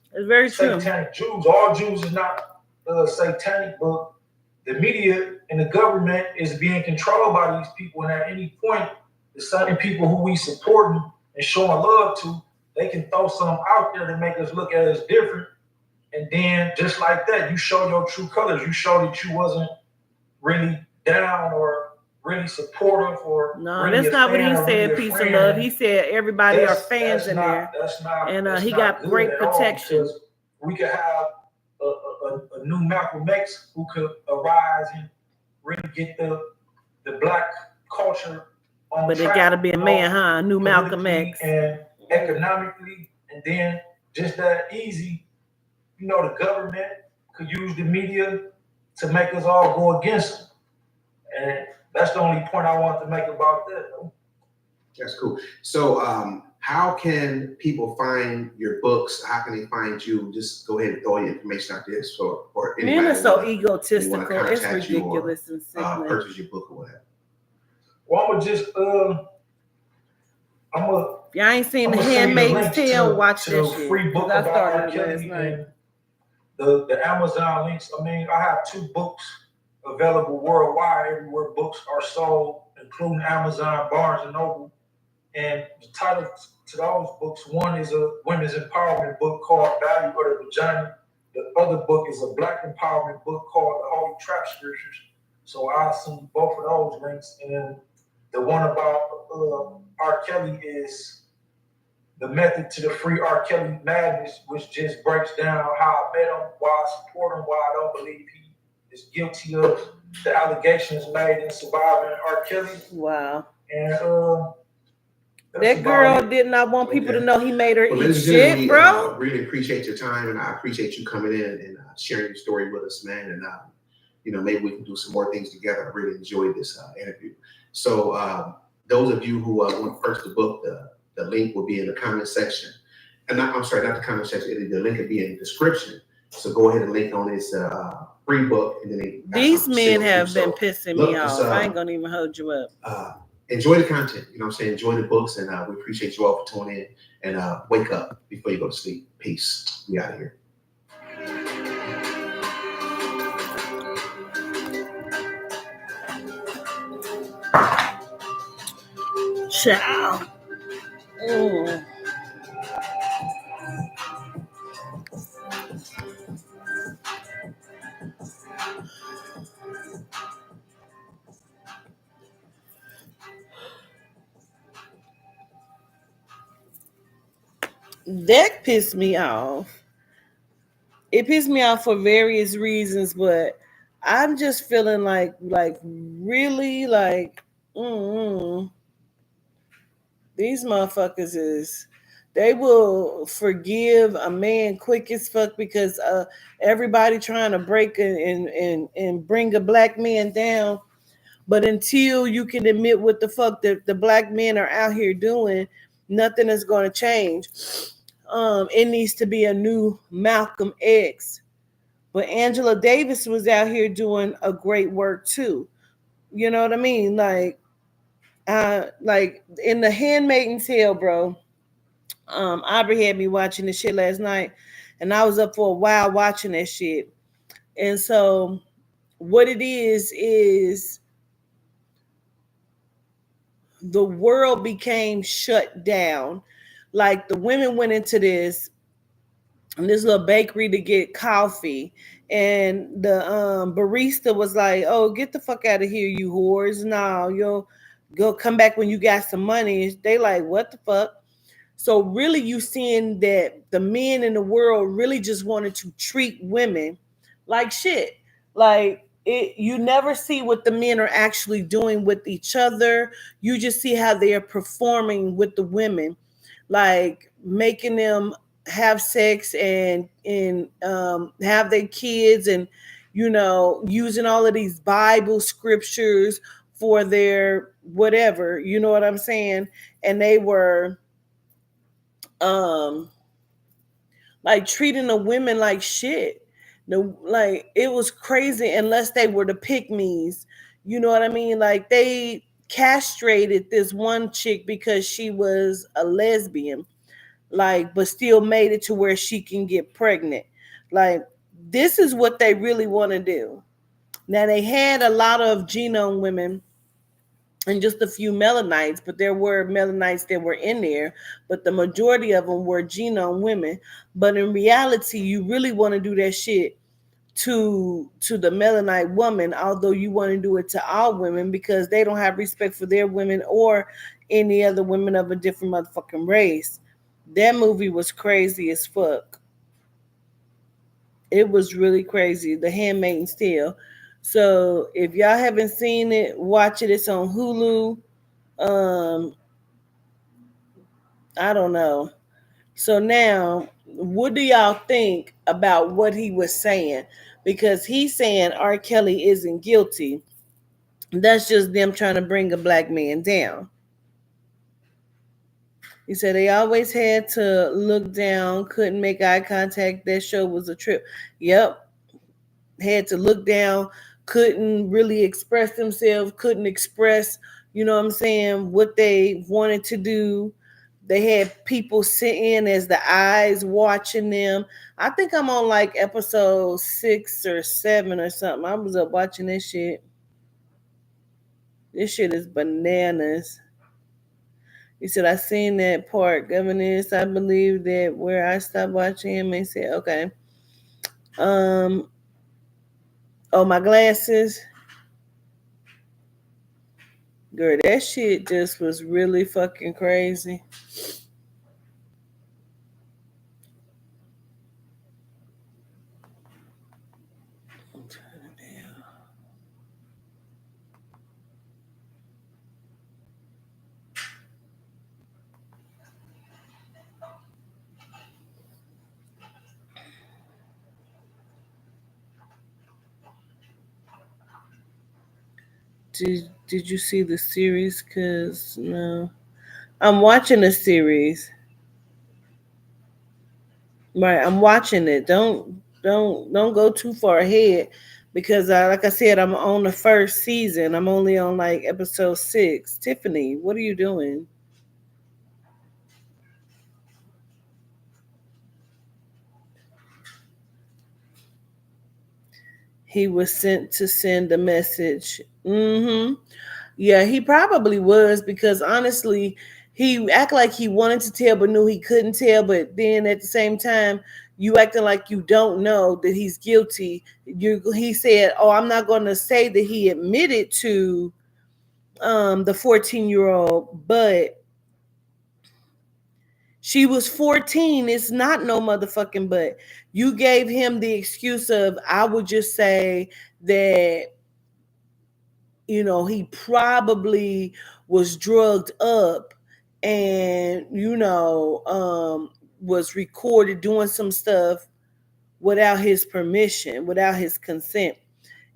satanic Jews. All Jews is not satanic, but the media and the government is being controlled by these people. And at any point, the same people who we supporting and showing love to, they can throw something out there to make us look at us different. And then just like that, you show your true colors. You show that you wasn't really down or really supportive or no, really that's not what he said. Really peace and love. He said everybody are fans in there. And he got great protection. We could have a new Malcolm X who could arise and really get the black culture on but track, it got to be a man, huh? New Malcolm X. And economically, and then just that easy. The government could use the media to make us all go against them. And that's the only point I want to make about that. Though. That's cool. So how can people find your books? How can they find you? Just go ahead and throw your information out there. So, or anybody man, it's so egotistical. It's ridiculous or, and sickening. purchase your book or whatever. Well, I'm going to just If y'all ain't seen The Handmaid's Tale, watch that shit. Free book I about started R. it Kelly last night. and the Amazon links. I mean, I have 2 books available worldwide, everywhere books are sold, including Amazon, Barnes and Noble. And the title to those books, one is a women's empowerment book called Value of the Vagina. The other book is a Black empowerment book called The Holy Trap Scriptures. So I'll send both of those links. And the one about R. Kelly is The Method to the Free R. Kelly Madness, which just breaks down how I met him, why I support him, why I don't believe he is guilty of the allegations made in surviving R. Kelly. Wow. And that girl did not want people to know he made her eat shit, bro. Really appreciate your time, and I appreciate you coming in and sharing your story with us, man. And you know, maybe we can do some more things together. I really enjoyed this interview. So those of you who want to purchase the book, the link will be in the comment section. And I'm sorry, not the comment section. The link will be in the description. So go ahead and link on this free book. And then these men have been pissing me off. I ain't gonna even hold you up. Enjoy the content, you know what I'm saying? Enjoy the books, and we appreciate you all for tuning in. And wake up before you go to sleep. Peace. We out of here. Ciao. That pissed me off. It pissed me off for various reasons, but I'm just feeling like really like these motherfuckers is, they will forgive a man quick as fuck because everybody trying to break and bring a black man down. But until you can admit what the fuck the black men are out here doing, nothing is going to change. It needs to be a new Malcolm X. But Angela Davis was out here doing a great work too. You know what I mean? Like in The Handmaid's Tale, bro. Aubrey had me watching this shit last night, and I was up for a while watching that shit. And so what it is the world became shut down. Like the women went into this little bakery to get coffee, and the barista was like, "Oh, get the fuck out of here, you whores! No, you'll go come back when you got some money." They like, "What the fuck?" So really, you seeing that the men in the world really just wanted to treat women like shit. Like you never see what the men are actually doing with each other. You just see how they are performing with the women, like making them have sex and have their kids, and using all of these Bible scriptures for their whatever. You know what I'm saying? And they were like treating the women like shit. Like it was crazy, unless they were the pick-me's. You know what I mean? Like they castrated this one chick because she was a lesbian, like, but still made it to where she can get pregnant. Like, this is what they really want to do. Now, they had a lot of genome women and just a few melanites, but there were melanites that were in there, but the majority of them were genome women. But in reality, you really want to do that shit to the melanite woman, although you want to do it to all women because they don't have respect for their women or any other women of a different motherfucking race. That movie was crazy as fuck. It was really crazy. The Handmaid's Tale. So if y'all haven't seen it, watch it. It's on Hulu. I don't know. So now, what do y'all think about what he was saying? Because he's saying R. Kelly isn't guilty. That's just them trying to bring a black man down. He said they always had to look down, couldn't make eye contact. That show was a trip. Yep. Had to look down, couldn't really express themselves, couldn't express, you know what I'm saying, what they wanted to do. They had people sitting as the eyes watching them. I think I'm on like episode 6 or 7 or something. I was up watching this shit. This shit is bananas. He said, I seen that part, governess. I believe that where I stopped watching him, they said, okay. Oh, my glasses. Girl, that shit just was really fucking crazy. Did you see the series? Cause no, I'm watching the series. Right, I'm watching it. Don't go too far ahead, because like I said, I'm on the first season. I'm only on like episode 6. Tiffany, what are you doing? He was sent to send a message. Yeah, he probably was, because honestly, he act like he wanted to tell but knew he couldn't tell. But then at the same time, you acting like you don't know that he's guilty. He said, "Oh, I'm not going to say that he admitted to the 14-year-old, but she was 14. It's not no motherfucking but. You gave him the excuse of, I would just say that, you know, he probably was drugged up and, you know, was recorded doing some stuff without his permission, without his consent."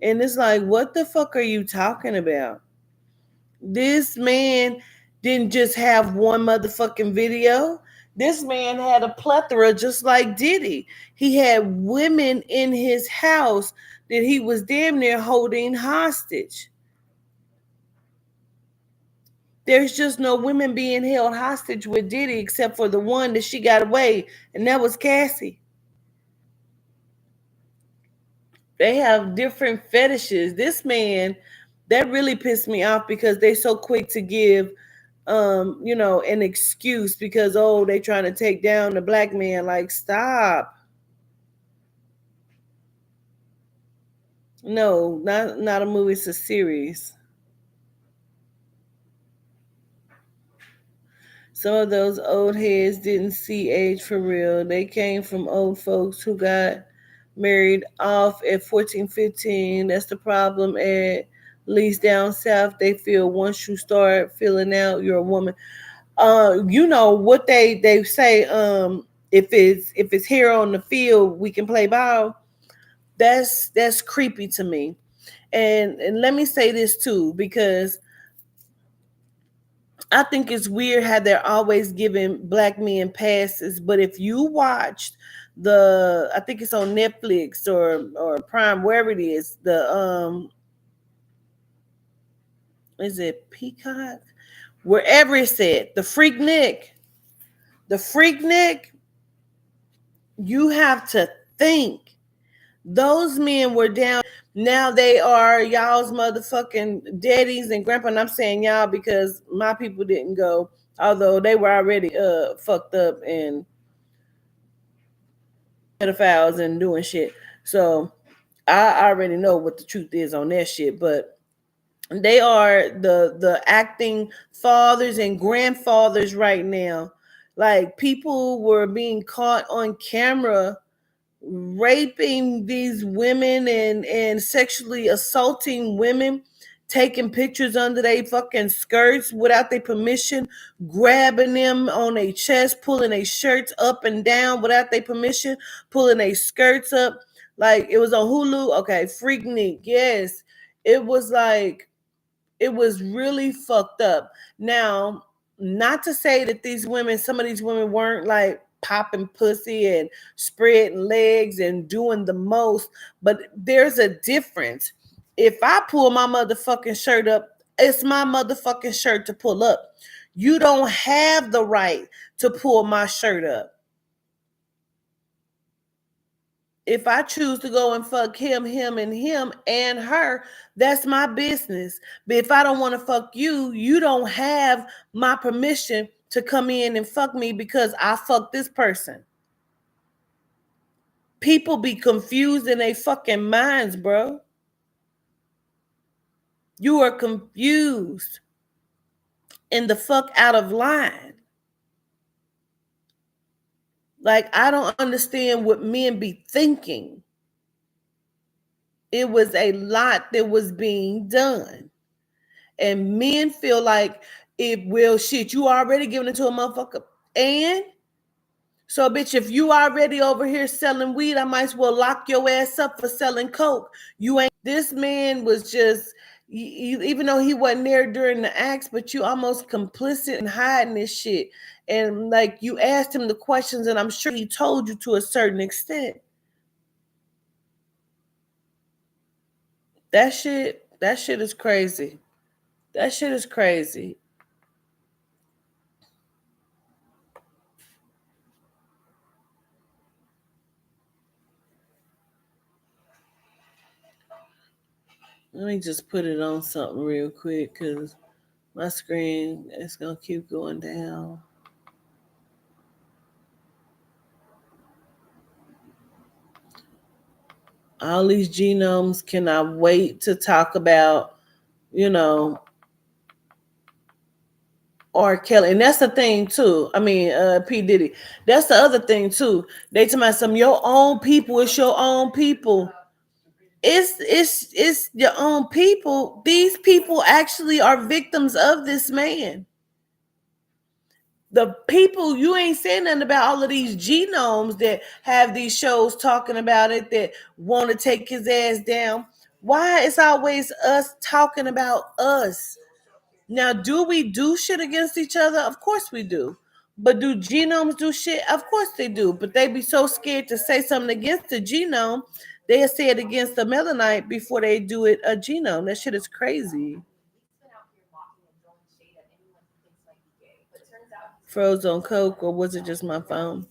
And it's like, what the fuck are you talking about? This man didn't just have one motherfucking video. This man had a plethora, just like Diddy. He had women in his house that he was damn near holding hostage. There's just no women being held hostage with Diddy except for the one that she got away, and that was Cassie. They have different fetishes. This man, that really pissed me off, because they so quick to give you know, an excuse because, oh, they trying to take down the black man. Like, stop. No, not a movie, it's a series. Some of those old heads didn't see age for real. They came from old folks who got married off at 14, 15. That's the problem. At least down south, they feel once you start filling out, you're a woman. You know what they say, if it's here on the field, we can play ball. That's creepy to me. And let me say this too, because I think it's weird how they're always giving black men passes. But if you watched I think it's on Netflix or Prime, wherever it is, is it Peacock? Wherever it's at, the Freaknik, you have to think. Those men were down. Now they are y'all's motherfucking daddies and grandpa. And I'm saying y'all because my people didn't go, although they were already fucked up and pedophiles and doing shit. So I already know what the truth is on that shit. But they are the acting fathers and grandfathers right now. Like, people were being caught on camera raping these women and sexually assaulting women, taking pictures under their fucking skirts without their permission, grabbing them on their chest, pulling their shirts up and down without their permission, pulling their skirts up. Like, it was on Hulu. Okay, Freaknik. Yes, it was like, it was really fucked up. Now, not to say that some of these women weren't like popping pussy and spreading legs and doing the most, but there's a difference. If I pull my motherfucking shirt up, it's my motherfucking shirt to pull up. You don't have the right to pull my shirt up. If I choose to go and fuck him, and her, that's my business. But if I don't want to fuck you, you don't have my permission to come in and fuck me because I fuck this person. People be confused in their fucking minds, bro. You are confused and the fuck out of line. Like, I don't understand what men be thinking. It was a lot that was being done. And men feel like, shit, you already giving it to a motherfucker. And so, bitch, if you already over here selling weed, I might as well lock your ass up for selling coke. This man was just, even though he wasn't there during the acts, but you almost complicit in hiding this shit. And like, you asked him the questions, and I'm sure he told you to a certain extent. That shit is crazy. That shit is crazy. Let me just put it on something real quick because my screen is going to keep going down. All these genomes, cannot wait to talk about, R. Kelly. And that's the thing too. I mean, P. Diddy. That's the other thing too. They tell me some your own people, it's your own people. It's your own people. These people actually are victims of this man. The people, you ain't saying nothing about all of these genomes that have these shows talking about it, that want to take his ass down. Why it's always us talking about us? Now, do we do shit against each other? Of course we do. But do genomes do shit? Of course they do. But they be so scared to say something against the genome, they'll say it against the melanite before they do it a genome. That shit is crazy. Froze on coke, or was it just my phone?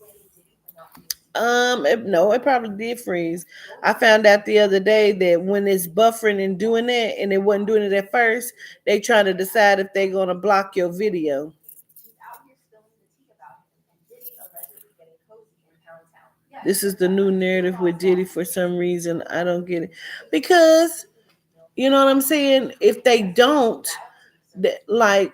No, it probably did freeze. I found out the other day that when it's buffering and doing that, and it wasn't doing it at first, they trying to decide if they're gonna block your video. This is the new narrative with Diddy for some reason. I don't get it. Because, you know what I'm saying? If they don't, like,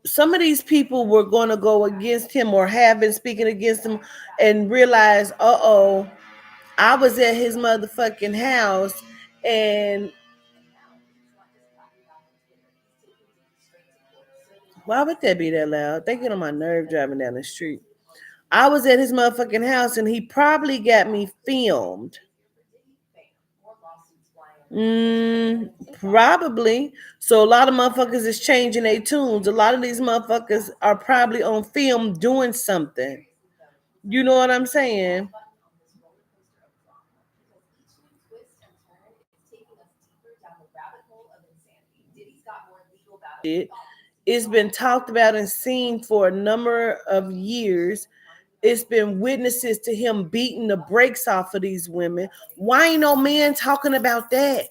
some of these people were going to go against him or have been speaking against him and realize, I was at his motherfucking house and why would that be that loud? They get on my nerve driving down the street. I was at his motherfucking house and he probably got me filmed. Probably. So a lot of motherfuckers is changing their tunes. A lot of these motherfuckers are probably on film doing something. You know what I'm saying? It's been talked about and seen for a number of years. It's been witnesses to him beating the brakes off of these women. Why ain't no man talking about that?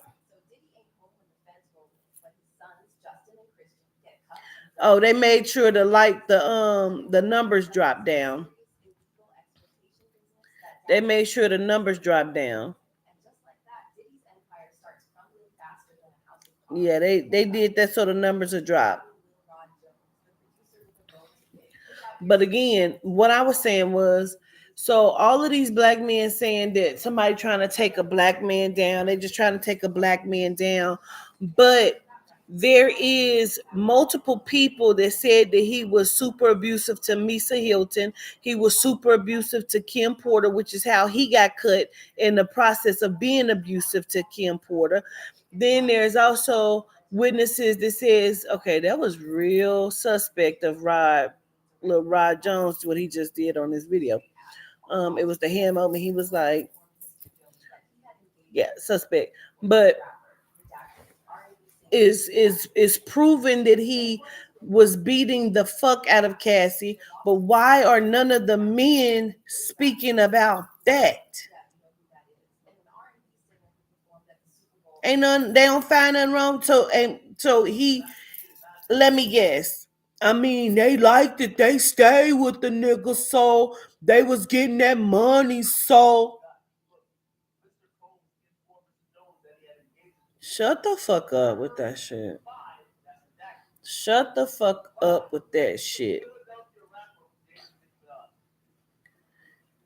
Oh, they made sure to the numbers drop down. They made sure the numbers drop down. Yeah, they did that so the numbers will drop. But again, what I was saying was, so all of these black men saying that somebody trying to take a black man down, they just trying to take a black man down. But there is multiple people that said that he was super abusive to Misa Hilton. He was super abusive to Kim Porter, which is how he got cut in the process of being abusive to Kim Porter. Then there's also witnesses that says, okay, that was real suspect of little Rod Jones, what he just did on this video. It was the hand moment. He was like, yeah, suspect. But is proving that he was beating the fuck out of Cassie, but why are none of the men speaking about that? Ain't none, they don't find nothing wrong. So he, let me guess. I mean, they liked it. They stayed with the nigga, so they was getting that money. So shut the fuck up with that shit. Shut the fuck up with that shit.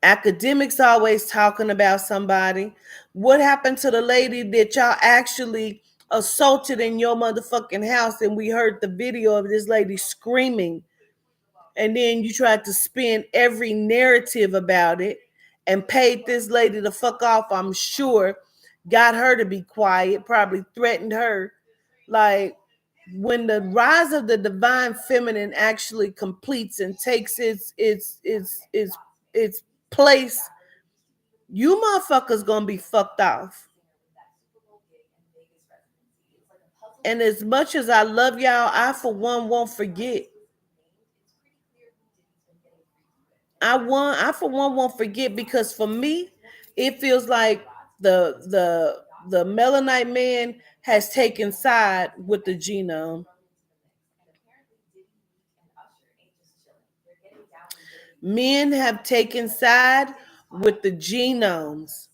Academics always talking about somebody. What happened to the lady that y'all actually assaulted in your motherfucking house? And we heard the video of this lady screaming. And then you tried to spin every narrative about it and paid this lady the fuck off, I'm sure. Got her to be quiet, probably threatened her. Like, when the rise of the divine feminine actually completes and takes its place, you motherfuckers gonna be fucked off. And as much as I love y'all, I for one won't forget. I for one won't forget, because for me, it feels like the Melanite man has taken side with the genome. Men have taken side with the genomes,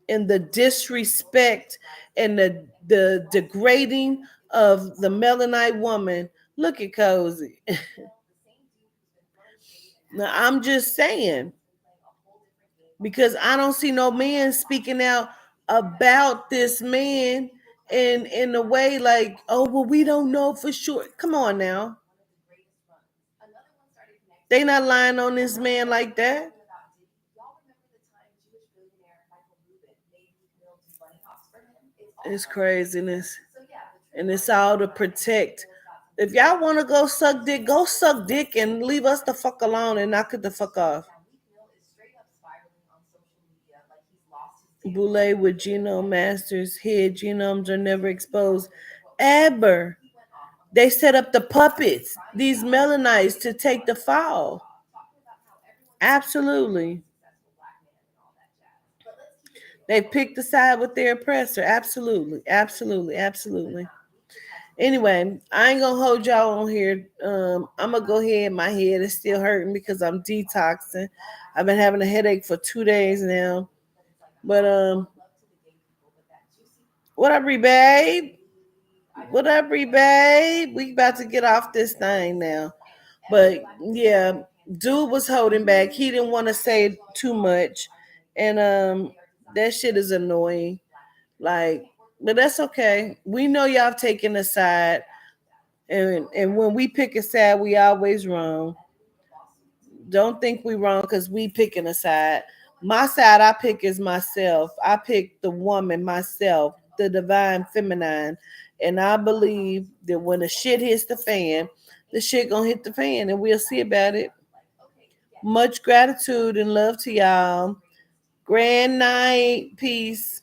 and the disrespect and the degrading of the Melanite woman. Look at Cozy. Now, I'm just saying, because I don't see no men speaking out about this man in a way like, oh, well, we don't know for sure. Come on now. They not lying on this man like that. It's craziness. And it's all to protect. If y'all want to go suck dick and leave us the fuck alone and knock it the fuck off. Boule with Genome Masters head genomes are never exposed. Ever. They set up the puppets, these Melanites, to take the fall. Absolutely. They picked the side with their oppressor. Absolutely. Absolutely. Absolutely. Anyway, I ain't gonna hold y'all on here. I'm gonna go ahead. My head is still hurting because I'm detoxing. I've been having a headache for 2 days now. But what up, babe? What up, babe? We about to get off this thing now. But yeah, dude was holding back. He didn't want to say too much. And that shit is annoying. Like, but that's okay. We know y'all taking a side. And when we pick a side, we always wrong. Don't think we wrong because we picking a side. My side I pick is myself. I pick the woman myself, the divine feminine. And I believe that when the shit hits the fan, the shit gonna hit the fan, and we'll see about it. Much gratitude and love to y'all. Grand night. Peace.